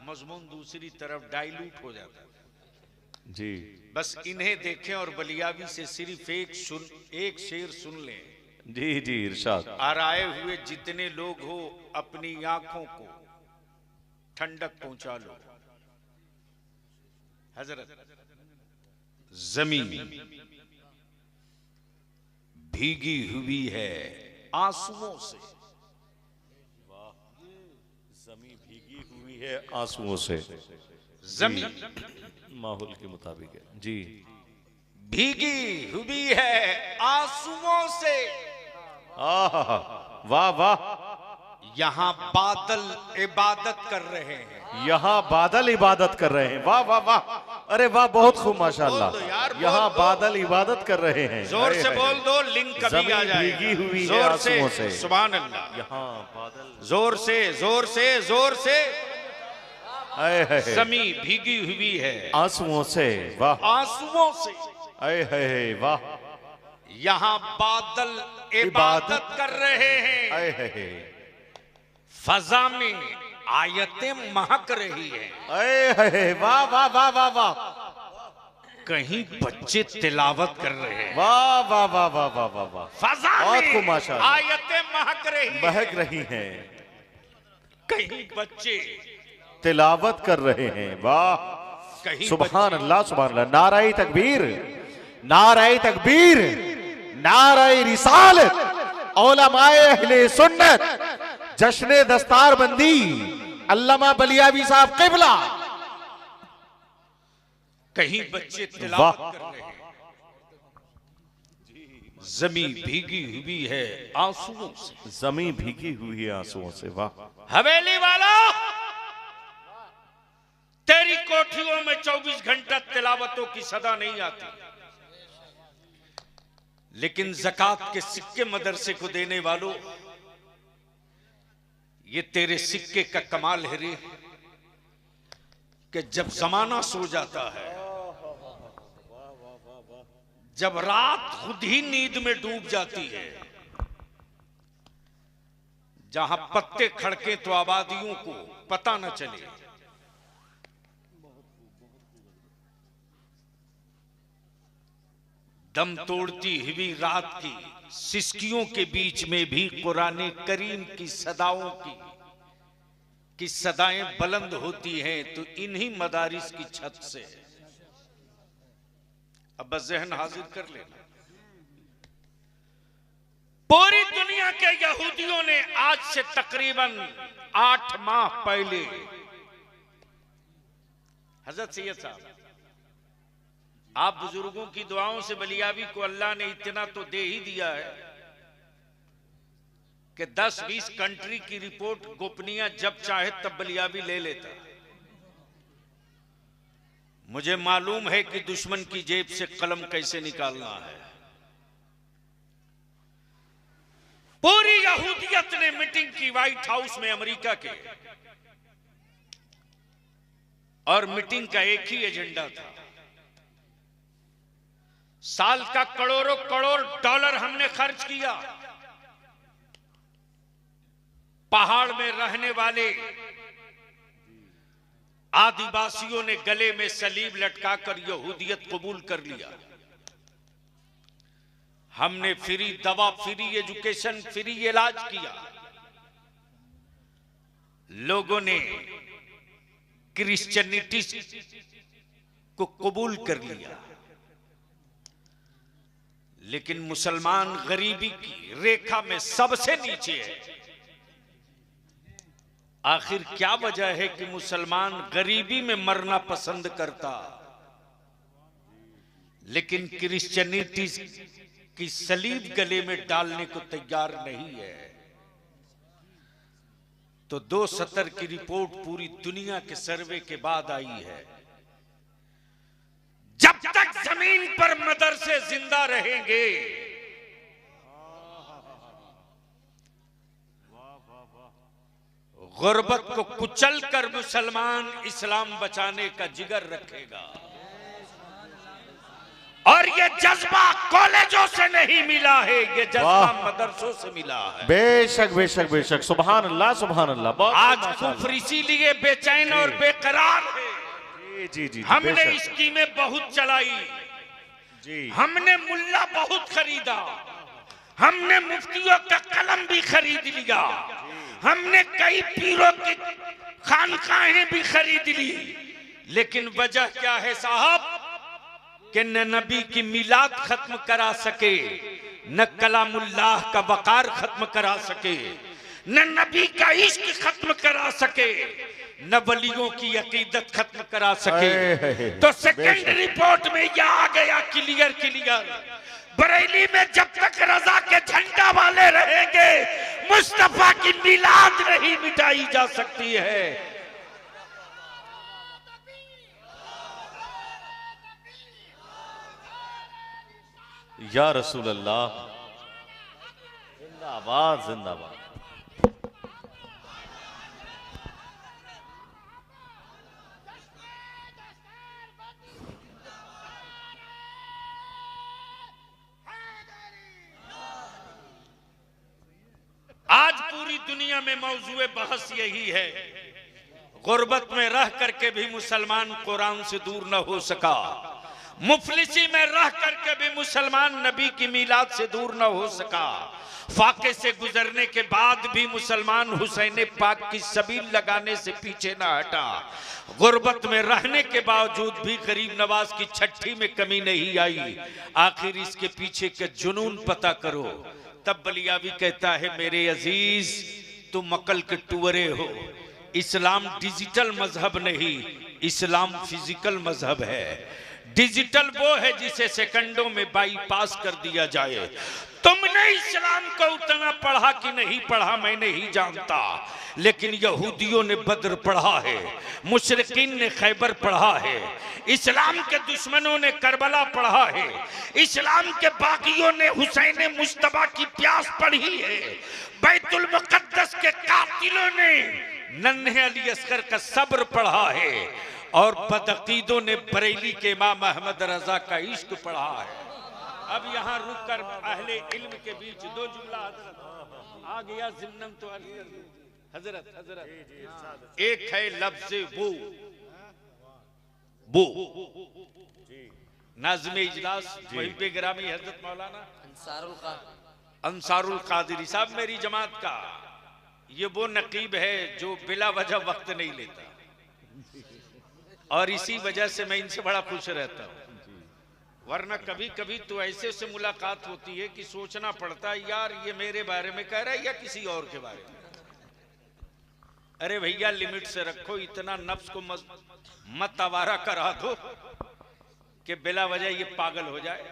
मजमून दूसरी तरफ डाइल्यूट हो जाता था जी। बस इन्हें देखें और बलियावी से सिर्फ एक शेर सुन लें। जी जी, इरशाद। और आए हुए जितने लोग हो अपनी आंखों को ठंडक पहुंचा लो। हजरत, जमीन भीगी हुई है आंसुओं से, जमीन भीगी हुई है आंसुओं से। जमीन माहौल के मुताबिक है जी। भीगी हुई है आंसुओं से, वाह वाह। यहाँ बादल इबादत कर रहे हैं। यहाँ बादल इबादत कर रहे हैं। वाह वाह वाह, अरे वाह, बहुत खूब माशाल्लाह। बोल दो यार, बोल यहाँ दो। बादल इबादत कर रहे हैं। जोर से बोल दो, लिंक कभी जमीन आ जाएगा। भीगी हुई है जोर आंसुओं से, से। सुभान अल्लाह। यहाँ बादल, जोर से जोर से जोर से, आए है जमीन भीगी हुई है आंसुओं से। वाह, आंसुओं से, आए है वाह। यहाँ बादल इबादत कर रहे हैं। आए है, फजा में आयतें महक रही है। आए है, वाह वाह वाह वाह वाह। कहीं बच्चे तिलावत कर रहे हैं। वाह वाह वाह वाह वाह वाह वाह। फजा बहुत खूब में माशाअल्लाह। आयतें महक रही है। महक रही हैं, कहीं बच्चे, तिलावत कर रहे हैं। वाह, कहीं सुभान अल्लाह, सुभान अल्लाह। नाराए तकबीर, नाराए तकबीर, नाराए रिसालत, उलमाए अहले सुन्नत, जश्न दस्तार बंदी, अल्लामा बलियावी साहब क़िबला। कहीं बच्चे तिलावत कर रहे हैं। जमीन भीगी हुई है आंसुओं से। जमीन भीगी हुई है आंसुओं से। वाह, हवेली वाला, तेरी कोठियों में 24 घंटा तिलावतों की सदा नहीं आती, लेकिन ज़कात के सिक्के मदरसे को देने वालों, ये तेरे सिक्के का कमाल है रे कि जब जमाना सो जाता है, जब रात खुद ही नींद में डूब जाती है, जहां पत्ते खड़के तो आबादियों को पता न चले, दम तोड़ती हुई रात की सिसकियों के बीच में भी कुरान करीम की सदाओं की कि सदाएं बुलंद होती हैं तो इन्हीं मदारिस की छत से। अब बस ज़हन हाजिर कर लेना, पूरी दुनिया के यहूदियों ने आज से तकरीबन 8 माह पहले, हजरत सैयद साहब, आप बुजुर्गों की दुआओं से बलियावी को अल्लाह ने इतना तो दे ही दिया है कि 10-20 कंट्री की रिपोर्ट गोपनीय जब चाहे तब बलियावी ले लेता। मुझे मालूम है कि दुश्मन की जेब से कलम कैसे निकालना है। पूरी यहूदियत ने मीटिंग की व्हाइट हाउस में अमेरिका के, और मीटिंग का एक ही एजेंडा था, साल का करोड़ों करोड़ डॉलर हमने खर्च किया, पहाड़ में रहने वाले आदिवासियों ने गले में सलीब लटकाकर यहूदियत कबूल कर लिया, हमने फ्री दवा, फ्री एजुकेशन, फ्री इलाज किया, लोगों ने क्रिश्चियनिटी को कबूल कर लिया, लेकिन मुसलमान गरीबी की रेखा में सबसे नीचे है। आखिर क्या वजह है कि मुसलमान गरीबी में मरना पसंद करता, लेकिन क्रिश्चियनिटी की सलीब गले में डालने को तैयार नहीं है? तो 2 सतर की रिपोर्ट पूरी दुनिया के सर्वे के बाद आई है, जब तक जमीन पर मदरसे जिंदा रहेंगे, गुर्बत को कुचल कर मुसलमान इस्लाम बचाने का जिगर रखेगा। और ये जज्बा कॉलेजों से नहीं मिला है, ये जज्बा मदरसों से मिला है। बेशक बेशक बेशक, सुभान अल्लाह सुभान अल्लाह। आज कुफ्र इसीलिए बेचैन और बेकरार है। जी जी, हमने स्कीमें बहुत चलाई जी, हमने मुल्ला बहुत खरीदा, हमने मुफ्तियों का कलम भी खरीद लिया, हमने कई पीरों की खानकाहें भी खरीद ली, लेकिन वजह क्या है साहब कि न नबी की मिलाद खत्म करा सके, न कलामुल्लाह का वकार खत्म करा सके, न नबी का इश्क खत्म करा सके, न वलियों की अकीदत खत्म करा सके। तो सेकंड रिपोर्ट में यह आ गया क्लियर क्लियर, बरेली में जब तक रजा के झंडा वाले रहेंगे, मुस्तफा की मिलाद नहीं मिटाई जा सकती है। या रसूल अल्लाह, जिंदाबाद जिंदाबाद। आज पूरी दुनिया में मौजूए बहस यही है, गुर्बत में रह करके भी मुसलमान कुरान से दूर न हो सका, मुफलिसी में रह करके भी मुसलमान नबी की मिलाद से दूर न हो सका, फाके से गुजरने के बाद भी मुसलमान हुसैन पाक की सबील लगाने से पीछे न हटा, गुर्बत में रहने के बावजूद भी गरीब नवाज की छठी में कमी नहीं आई। आखिर इसके पीछे के जुनून पता करो। तब बलियावी कहता है, मेरे अजीज तुम अकल के टुअरे हो, इस्लाम डिजिटल मजहब नहीं, इस्लाम फिजिकल मजहब है। डिजिटल वो है जिसे सेकंडों में बाईपास कर दिया जाए। तुमने इस्लाम को उतना पढ़ा कि नहीं पढ़ा मैं नहीं जानता, लेकिन यहूदियों ने बद्र पढ़ा है, मुशरिकीन ने खैबर पढ़ा है, इस्लाम के दुश्मनों ने करबला पढ़ा है, इस्लाम के बागियों ने हुसैन मुश्तबा की प्यास पढ़ी है, बैतुल मुकद्दस के कातिलों ने नन्हे अली अस्कर का सब्र पढ़ा है, और बदअकीदों ने बरेली के इमाम अहमद रजा का इश्क पढ़ा है। अब यहाँ रुक कर अहले इल्म के बीच 2 जुमला हजरत आ गया जिम्नन तो हजरत हजरत एक है लफ्ज़ वो नाज़िम इजलास वहीं पे गिरामी हजरत मौलाना अंसारुल कादिरी साहब मेरी जमात का, ये वो नकीब है जो बिला वजह वक्त नहीं लेता, और इसी वजह से मैं इनसे बड़ा खुश रहता हूं। वरना कभी कभी तो ऐसे से मुलाकात होती है कि सोचना पड़ता है यार ये मेरे बारे में कह रहा है या किसी और के बारे में। अरे भैया लिमिट से रखो, इतना नफ्स को मत आवारा करा दो कि बिला वजह ये पागल हो जाए।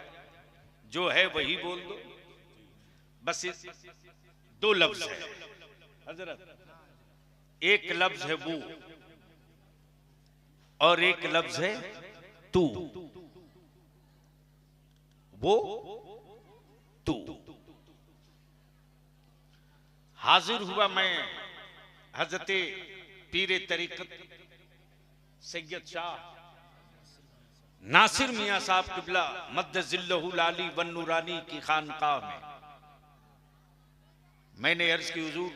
जो है वही बोल दो। बस दो लफ्ज है हजरत, एक लफ्ज है वो और एक लफ्ज है तू। वो तू। हाजिर हुआ मैं हजरत पीरे तरीकत सैयद शाह नासिर मियां साहब किबला मद्दजिल्लहुल आली वन नूरानी की खानकाह में। मैंने अर्ज की हुजूर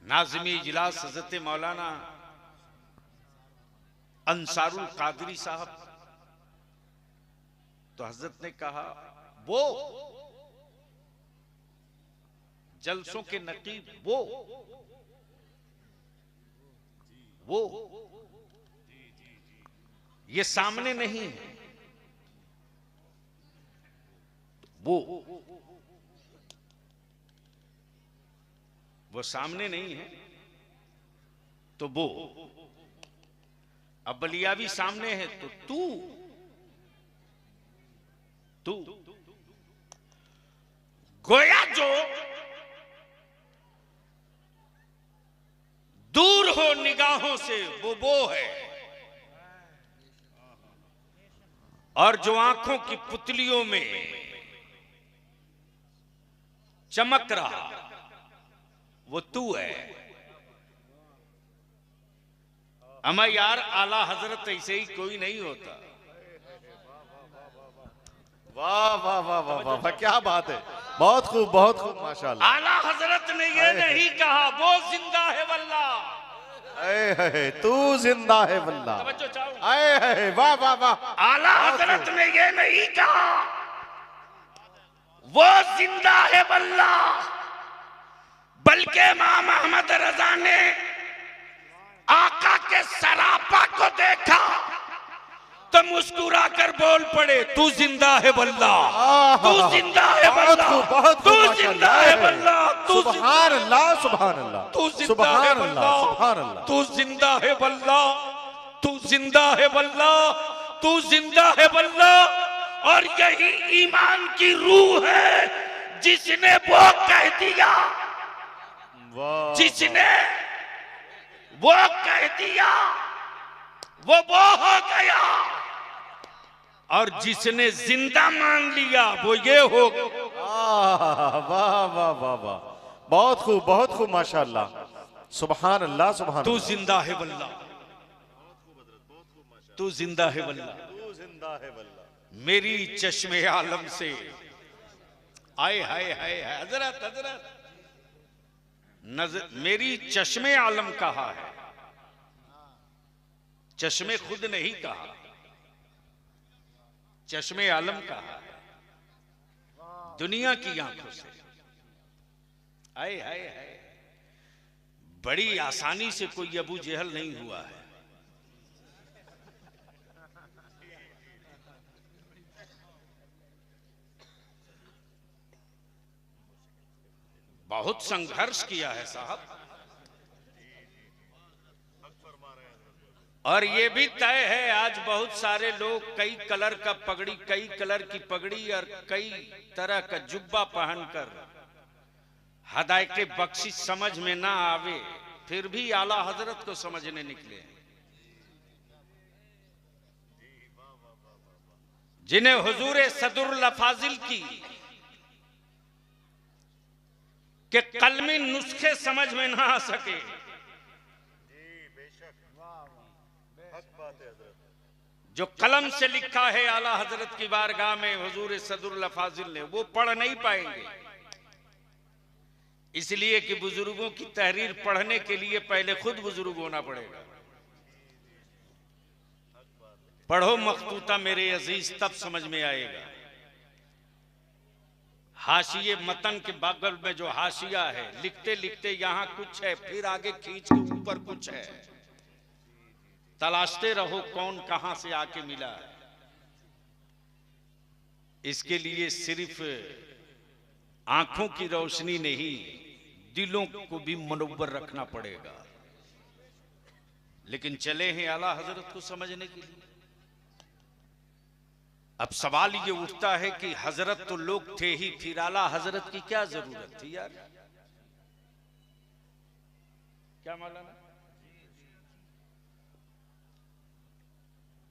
नाज़िमी इजलास हजरत मौलाना अंसारुल कादरी साहब, तो हजरत ने कहा वो जलसों के नकीब वो ये सामने नहीं है, वो सामने नहीं है तो वो। अब बलियावी सामने है तो तू गोया जो दूर हो निगाहों से वो है, और जो आंखों की पुतलियों में चमक रहा वो तू है। अमा यार आला हजरत ऐसे ही कोई नहीं होता। वाह वाह वाह वाह वाह वाह, क्या बात है, बहुत खूब माशाल्लाह। आला हजरत ने ये नहीं कहा वो जिंदा है वल्लाह, तू जिंदा है वल्लाह। तवज्जो चाहूं, वाह वाह वाह। आला हजरत ने ये नहीं कहा वो जिंदा है वल्लाह, बल्कि इमाम अहमद रजा ने आका के सरापा को देखा तो मुस्कुरा कर बोल पड़े तू जिंदा है वल्लाह, तू जिंदा है वल्लाह, तू जिंदा है वल्लाह, तू सुभान अल्लाह सुभान अल्लाह, तू जिंदा है वल्लाह, तू जिंदा है वल्लाह, तू जिंदा है वल्लाह, तू जिंदा है वल्लाह। और यही ईमान की रूह है जिसने वो कह दिया, जिसने वो कह दिया वो हो गया, और जिसने जिंदा मान लिया वो ये हो गया। वाह वाह वाह वाह, बहुत खूब माशाल्लाह, सुभान अल्लाह सुभान। तू जिंदा है वल्लाह, तू जिंदा है वल्लाह, तू जिंदा है वल्लाह। मेरी चश्मे आलम से आए हाय हाय हजरत हजरत नजर, मेरी चश्मे आलम कहा है, चश्मे खुद नहीं कहा, चश्मे आलम कहा है, दुनिया की आंखों से। आए हाय हाय, बड़ी आसानी से कोई अबू जहल नहीं हुआ है। बहुत संघर्ष किया है साहब, और ये भी तय है आज बहुत सारे लोग कई कलर का पगड़ी, कई कलर की पगड़ी और कई तरह का जुब्बा पहनकर हदायत बख्शिश समझ में ना आवे फिर भी आला हजरत को समझने निकले, जिन्हें हुजूर सदरुल अफाजिल की के कलमी नुस्खे समझ में ना आ सके, जो कलम से लिखा है आला हजरत की बारगाह में हुजूर सदरुल अफाजिल ने, वो पढ़ नहीं पाएंगे। इसलिए कि बुजुर्गों की तहरीर पढ़ने के लिए पहले खुद बुजुर्ग होना पड़ेगा। पढ़ो मखतूता मेरे अजीज, तब समझ में आएगा। हाशिए मतन के बगल में जो हाशिया है, लिखते लिखते यहां कुछ है, फिर आगे खींच के ऊपर कुछ है, तलाशते रहो कौन कहां से आके मिला है। इसके लिए सिर्फ आंखों की रोशनी नहीं, दिलों को भी मनोवर रखना पड़ेगा। लेकिन चले हैं आला हजरत को समझने के लिए। अब सवाल ये उठता है कि हजरत तो लोग थे ही, फिर आला हजरत की क्या जरूरत थी यार? क्या मौलाना?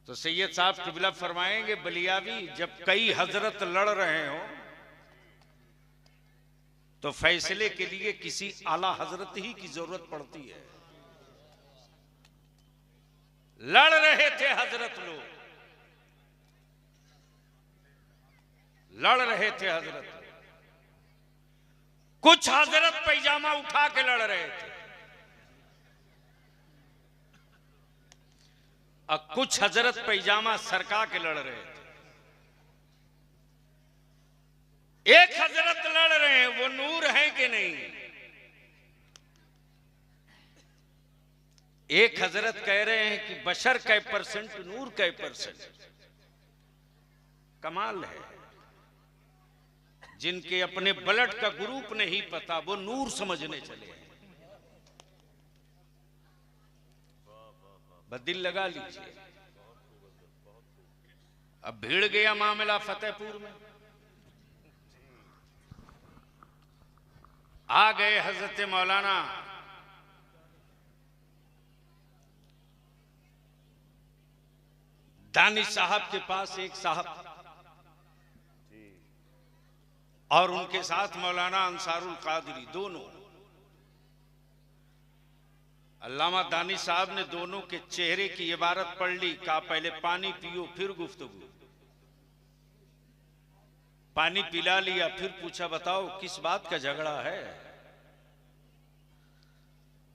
तो सैयद साहब किबला फरमाएंगे, बलियावी जब कई हजरत लड़ रहे हो तो फैसले के लिए किसी आला हजरत ही की जरूरत पड़ती है। लड़ रहे थे हजरत, लोग लड़ रहे थे हजरत। कुछ हजरत पैजामा उठा के लड़ रहे थे और कुछ हजरत पैजामा सरका के लड़ रहे थे। एक हजरत लड़ रहे हैं, वो नूर है कि नहीं? एक हजरत कह रहे हैं कि बशर कै परसेंट, नूर कै परसेंट। कमाल है, जिनके अपने ब्लड का ग्रुप नहीं पता वो नूर समझने चले हैं। दिल लगा लीजिए। अब भीड़ गया मामला फतेहपुर में, आ गए हजरत मौलाना दानिश साहब के पास, एक साहब और उनके साथ मौलाना अंसारुल कादरी, दोनों। अल्लामा दानिश साहब ने दोनों के चेहरे की इबारत पढ़ ली, कहा पहले पानी पियो फिर गुफ्तगू। पानी पिला लिया, फिर पूछा बताओ किस बात का झगड़ा है?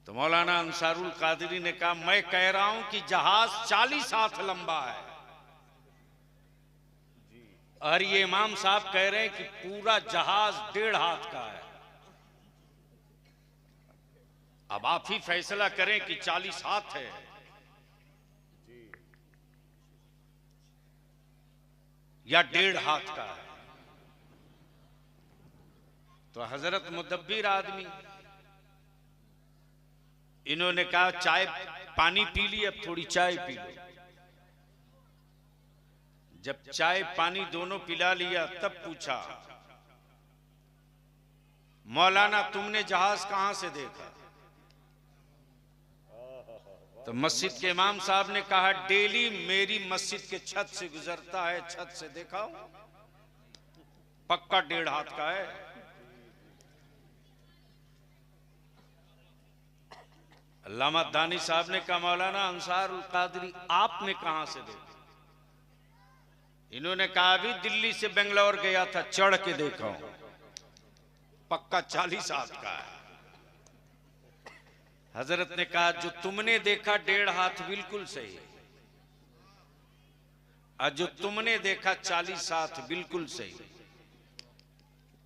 तो मौलाना अंसारुल कादरी ने कहा मैं कह रहा हूं कि जहाज 40 हाथ लंबा है और ये इमाम साहब कह रहे हैं कि पूरा जहाज 1.5 हाथ का है। अब आप ही फैसला करें कि 40 हाथ है या 1.5 हाथ का है। तो हजरत मुदब्बिर आदमी, इन्होंने कहा चाय पानी पी ली, अब थोड़ी चाय पी लो। जब चाय पानी दोनों पिला लिया तब पूछा मौलाना तुमने जहाज कहां से देखा? तो मस्जिद के इमाम साहब ने कहा डेली मेरी मस्जिद के छत से गुजरता है, छत से देखा पक्का 1.5 हाथ का है। अल्लामा दानी साहब ने कहा मौलाना अंसारुल कादरी आपने कहां से देखा? इन्होंने कहा अभी दिल्ली से बेंगलोर गया था, चढ़ के देखा हूं, पक्का 40 हाथ का है। हजरत ने कहा जो तुमने देखा 1.5 हाथ बिल्कुल सही है, और जो तुमने देखा 40 हाथ बिल्कुल सही है।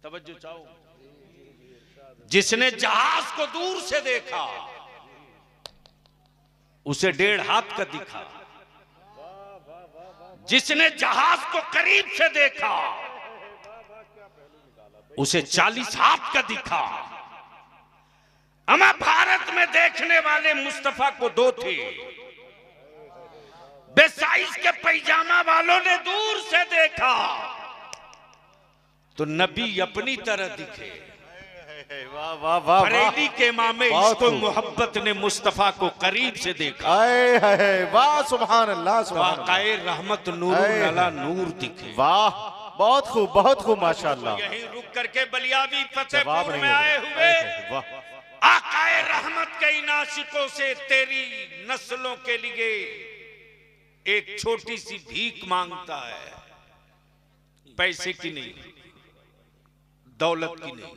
तवज्जो चाहो, जिसने जहाज को दूर से देखा उसे 1.5 हाथ का दिखा, जिसने जहाज को करीब से देखा उसे 40 हाथ का दिखा। अमा भारत में देखने वाले मुस्तफा को 2 थे, बेसाइज के पैजामा वालों ने दूर से देखा तो नबी अपनी तरह दिखे। वाह वाह वाह। बरेली के इमामे इसको मोहब्बत ने मुस्तफा को करीब से देखा। वाह सुभान अल्लाह, सुभान वाक़ई रहमत नूर अला नूर दिखे। वाह बहुत खूब, बहुत खूब माशाअल्लाह। यहीं रुक करके बलियावी फतेहपुर में आए हुए आकाए रहमत के इन आशिकों से तेरी नस्लों के लिए एक छोटी सी भीख मांगता है, पैसे की नहीं, दौलत की नहीं,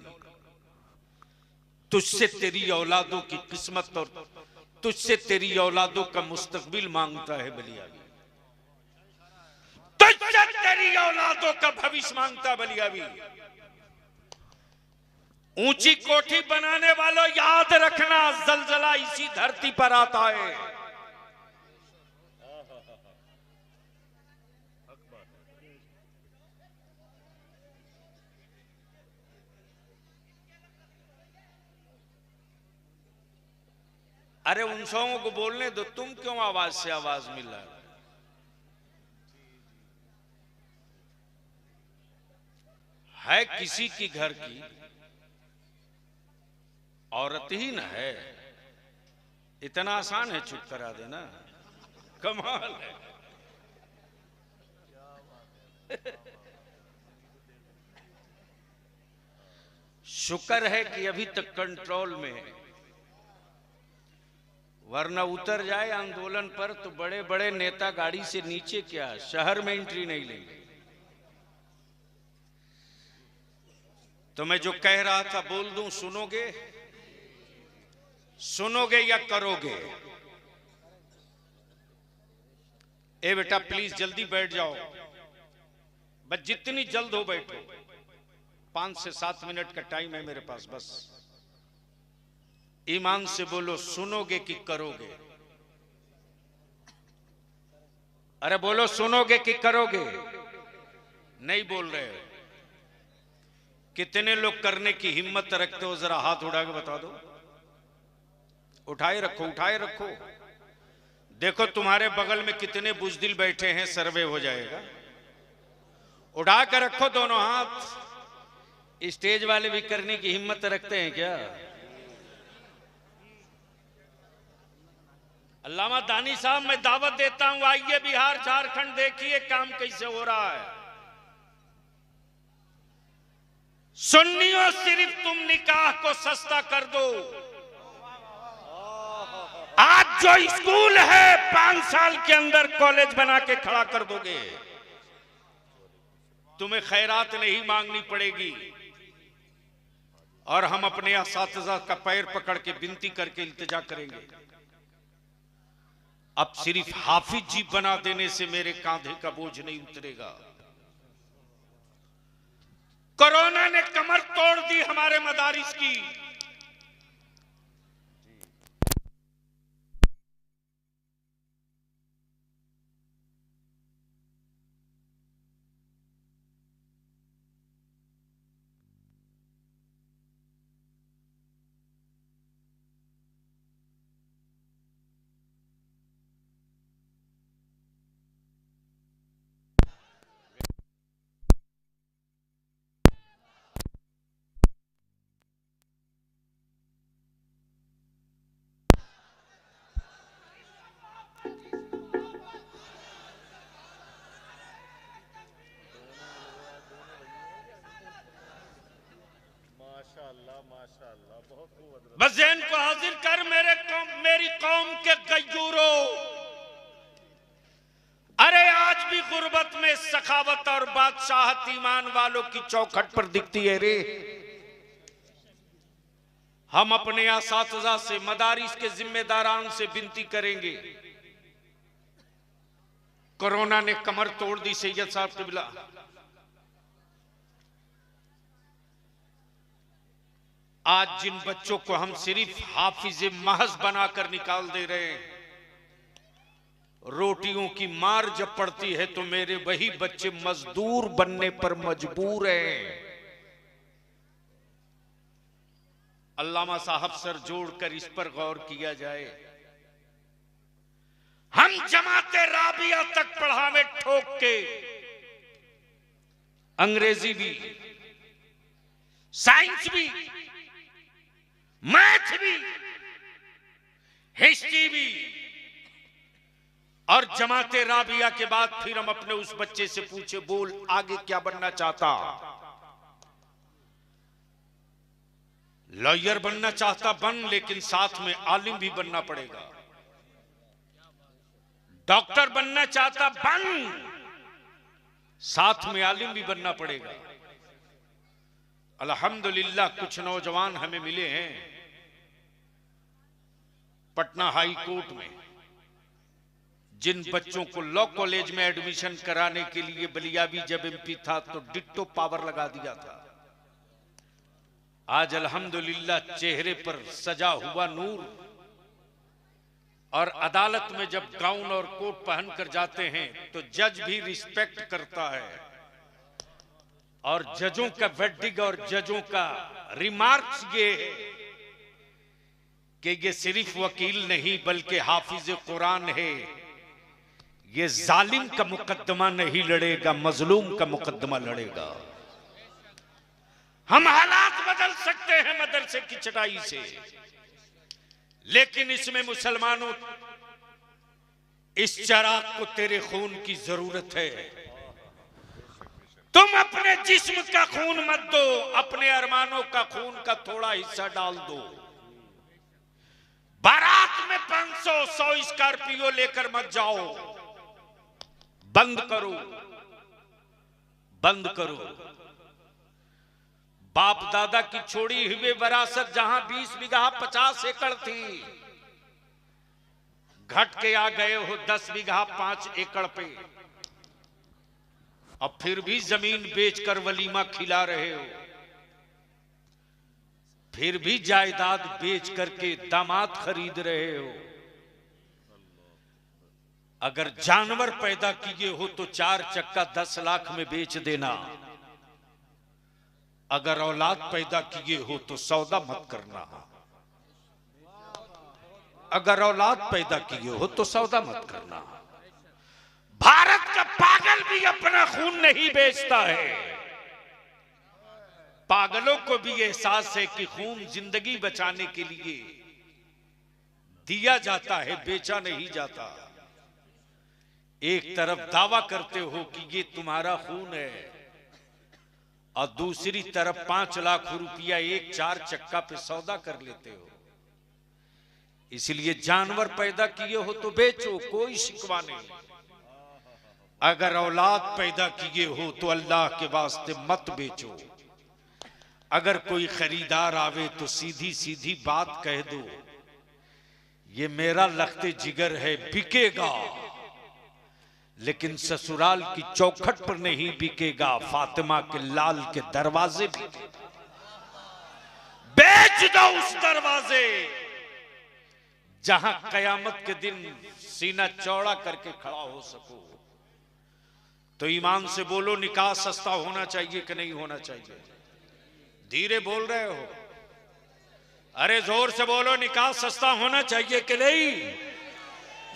तुझसे तेरी औलादों की किस्मत और तुझसे तेरी औलादों का मुस्तकबिल मांगता है बलियावी, तुझसे तेरी औलादों का भविष्य मांगता बलियावी। ऊंची कोठी बनाने वालों याद रखना, जलजला इसी धरती पर आता है। अरे उन सौओं को बोलने दो, तुम क्यों आवाज से आवाज मिला? है किसी की घर की औरत ही न है, इतना आसान है चुप करा देना, कमाल है। शुक्र है कि अभी तक कंट्रोल में है, वरना उतर जाए आंदोलन पर तो बड़े बड़े नेता गाड़ी से नीचे क्या शहर में एंट्री नहीं लेंगे। तो मैं जो कह रहा था बोल दूं, सुनोगे? सुनोगे या करोगे? ए बेटा प्लीज जल्दी बैठ जाओ, बस जितनी जल्द हो बैठो, 5 से 7 मिनट का टाइम है मेरे पास बस। ईमान से बोलो, सुनोगे कि करोगे? अरे बोलो, सुनोगे कि करोगे? नहीं बोल रहे हो। कितने लोग करने की हिम्मत रखते हो? जरा हाथ उठा के बता दो। उठाए रखो, उठाए रखो। देखो तुम्हारे बगल में कितने बुजदिल बैठे हैं, सर्वे हो जाएगा। उठा कर रखो दोनों हाथ। स्टेज वाले भी करने की हिम्मत रखते हैं क्या? अल्लामा दानी साहब, मैं दावत देता हूं, आइए बिहार झारखंड, देखिए काम कैसे हो रहा है। सुन्नियों, सिर्फ तुम निकाह को सस्ता कर दो। आज जो स्कूल है 5 साल के अंदर कॉलेज बना के खड़ा कर दोगे, तुम्हें खैरात नहीं मांगनी पड़ेगी। और हम अपने असातिज़ा का पैर पकड़ के विनती करके इल्तिजा करेंगे। अब सिर्फ हाफिज जी बना देने से मेरे कांधे का बोझ नहीं उतरेगा। कोरोना ने कमर तोड़ दी हमारे मदारिस की। बस जहन को हाजिर कर मेरी कौम के गयूरों। अरे आज भी गुर्बत में सखावत और बादशाहत ईमान वालों की चौखट पर दिखती है रे। हम अपने असातिज़ा से, मदारिस के जिम्मेदारान से विनती करेंगे। कोरोना ने कमर तोड़ दी सैयद साहब क़िबला। आज जिन बच्चों को हम सिर्फ हाफिज़े महज बनाकर निकाल दे रहे हैं, रोटियों की मार जब पड़ती है तो मेरे वही बच्चे मजदूर बनने पर मजबूर हैं। अल्लामा साहब सर जोड़कर इस पर गौर किया जाए। हम जमाते राबिया तक पढ़ावे ठोक के, अंग्रेजी भी, साइंस भी, मैथ भी, हिस्ट्री भी, और जमाते राबिया के बाद फिर हम अपने उस बच्चे से पूछे, बोल आगे क्या बनना चाहता? लॉयर बनना चाहता बन, लेकिन साथ में आलिम भी बनना पड़ेगा। डॉक्टर बनना चाहता बन, साथ में आलिम भी बनना पड़ेगा। अल्हम्दुलिल्लाह कुछ नौजवान हमें मिले हैं पटना हाई कोर्ट में, जिन बच्चों को लॉ कॉलेज में एडमिशन कराने के लिए बलियावी जब एमपी था तो डिट्टो पावर लगा दिया था। आज अल्हम्दुलिल्लाह चेहरे पर सजा हुआ नूर, और अदालत में जब गाउन और कोट पहनकर जाते हैं तो जज भी रिस्पेक्ट करता है, और जजों का वर्डिक्ट और जजों का रिमार्क्स ये है कि ये सिर्फ वकील नहीं बल्कि हाफिज कुरान है। ये जालिम का मुकदमा नहीं लड़ेगा, मजलूम का मुकदमा लड़ेगा। हम हालात बदल सकते हैं मदरसे की चटाई से, लेकिन इसमें मुसलमानों इस चिराग को तेरे खून की जरूरत है। तुम अपने जिस्म का खून मत दो, अपने अरमानों का खून का थोड़ा हिस्सा डाल दो। बारात में 500-100 स्कॉर्पियो लेकर मत जाओ। बंद करो, बंद करो। बाप दादा की छोड़ी हुई विरासत जहां 20 बीघा 50 एकड़ थी, घट के आ गए हो 10 बीघा 5 एकड़ पे, अब फिर भी जमीन बेचकर वलीमा खिला रहे हो, फिर भी जायदाद बेच करके दामाद खरीद रहे हो। अगर जानवर पैदा किए हो तो 4 चक्का 10 लाख में बेच देना। अगर औलाद पैदा किए हो तो सौदा मत करना। अगर औलाद पैदा किए हो तो सौदा मत करना। भारत का पागल भी अपना खून नहीं बेचता है। पागलों को भी एहसास है कि खून जिंदगी बचाने के लिए दिया जाता है, बेचा नहीं जाता। एक तरफ दावा करते हो कि ये तुम्हारा खून है, और दूसरी तरफ 5 लाख रुपया एक 4 चक्का पे सौदा कर लेते हो। इसलिए जानवर पैदा किए हो तो बेचो, कोई शिकवा नहीं। अगर औलाद पैदा किए हो तो अल्लाह के वास्ते मत बेचो। अगर कोई खरीदार आवे तो सीधी सीधी बात कह दो, ये मेरा लख्ते जिगर है, बिकेगा, लेकिन ससुराल की चौखट पर नहीं बिकेगा, फातिमा के लाल के दरवाजे भी बेच दो। उस दरवाजे जहां कयामत के दिन सीना चौड़ा करके खड़ा हो सको। तो ईमान से बोलो, निकाह सस्ता होना चाहिए कि नहीं होना चाहिए? धीरे बोल रहे हो, अरे जोर से बोलो, निकाह सस्ता होना चाहिए कि नहीं?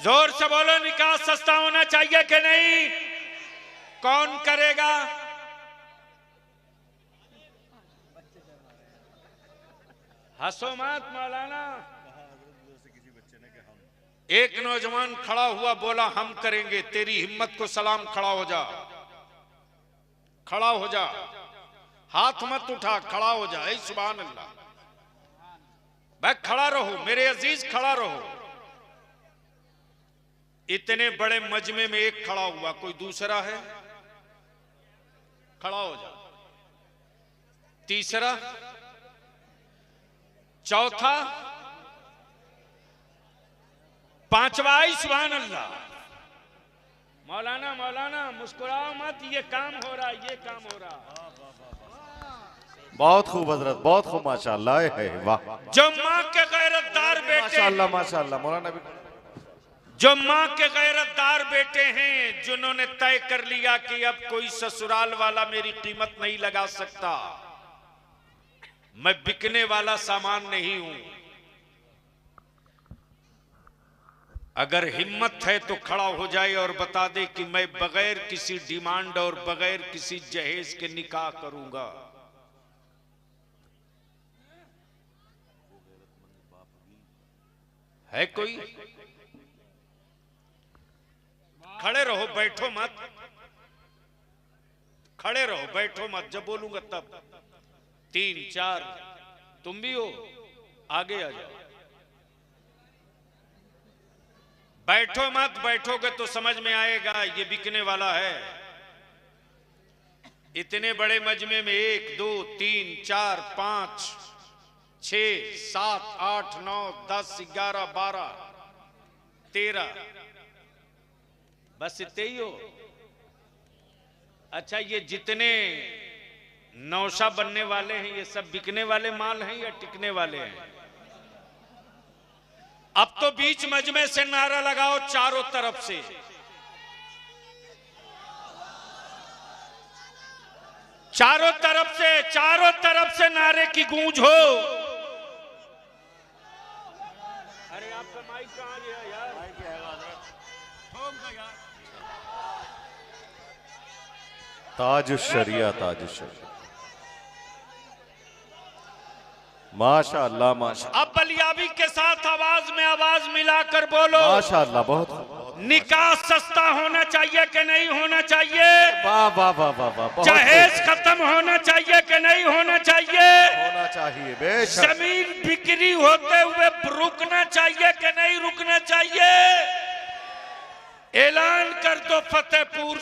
जोर से बोलो, निकाह सस्ता होना चाहिए कि नहीं? कौन करेगा? हंसो मत मौलाना। एक नौजवान खड़ा हुआ, बोला हम करेंगे। तेरी हिम्मत को सलाम, खड़ा हो जा, खड़ा हो जा, हाथ मत उठा, खड़ा हो जा। सुभान अल्लाह। भाई खड़ा रहो मेरे अजीज, खड़ा रहो। इतने बड़े मजमे में एक खड़ा हुआ, कोई दूसरा है? खड़ा हो जा। तीसरा, चौथा, पांचवा। सुभान अल्लाह। मौलाना मौलाना मुस्कुराओ मत, ये काम हो रहा, ये काम हो रहा। बहुत खूब हजरत, बहुत खूब, माशाअल्लाह है, वाह। जो माँ के गैरतदार बेटे, माशाअल्लाह माशाअल्लाह, मौलाना भी। जो माँ के गैरतदार बेटे हैं, जिन्होंने तय कर लिया कि अब कोई ससुराल वाला मेरी कीमत नहीं लगा सकता, मैं बिकने वाला सामान नहीं हूं। अगर हिम्मत है तो खड़ा हो जाए और बता दे कि मैं बगैर किसी डिमांड और बगैर किसी जहेज के निकाह करूंगा। है कोई? खड़े रहो, बैठो मत। खड़े रहो, बैठो मत। जब बोलूंगा तब 3 4 तुम भी हो, आगे आ जाओ। बैठो मत, बैठोगे तो समझ में आएगा ये बिकने वाला है। इतने बड़े मजमे में 1 2 3 4 5 6 7 8 9 10 11 12 13, बस इतने ही हो। अच्छा, ये जितने नौशा बनने वाले हैं, ये सब बिकने वाले माल हैं या टिकने वाले हैं? अब तो बीच मजमे से नारा लगाओ चारों तरफ से, चारों तरफ से नारे की गूंज हो। अरे आपका माइक कहां गया यार? ताज शरिया, ताज शरिया, माशाअल्लाह माशाअल्लाह। अब बलियाबी के साथ आवाज में आवाज मिलाकर बोलो, माशाअल्लाह। बहुत निकाह सस्ता होना चाहिए कि नहीं होना चाहिए? वाह वाह वाह वाह वाह। जहेज खत्म होना चाहिए कि नहीं होना चाहिए? होना चाहिए बेशक। जमीन बिक्री होते हुए रुकना चाहिए कि नहीं रुकना चाहिए? ऐलान कर दो फतेहपुर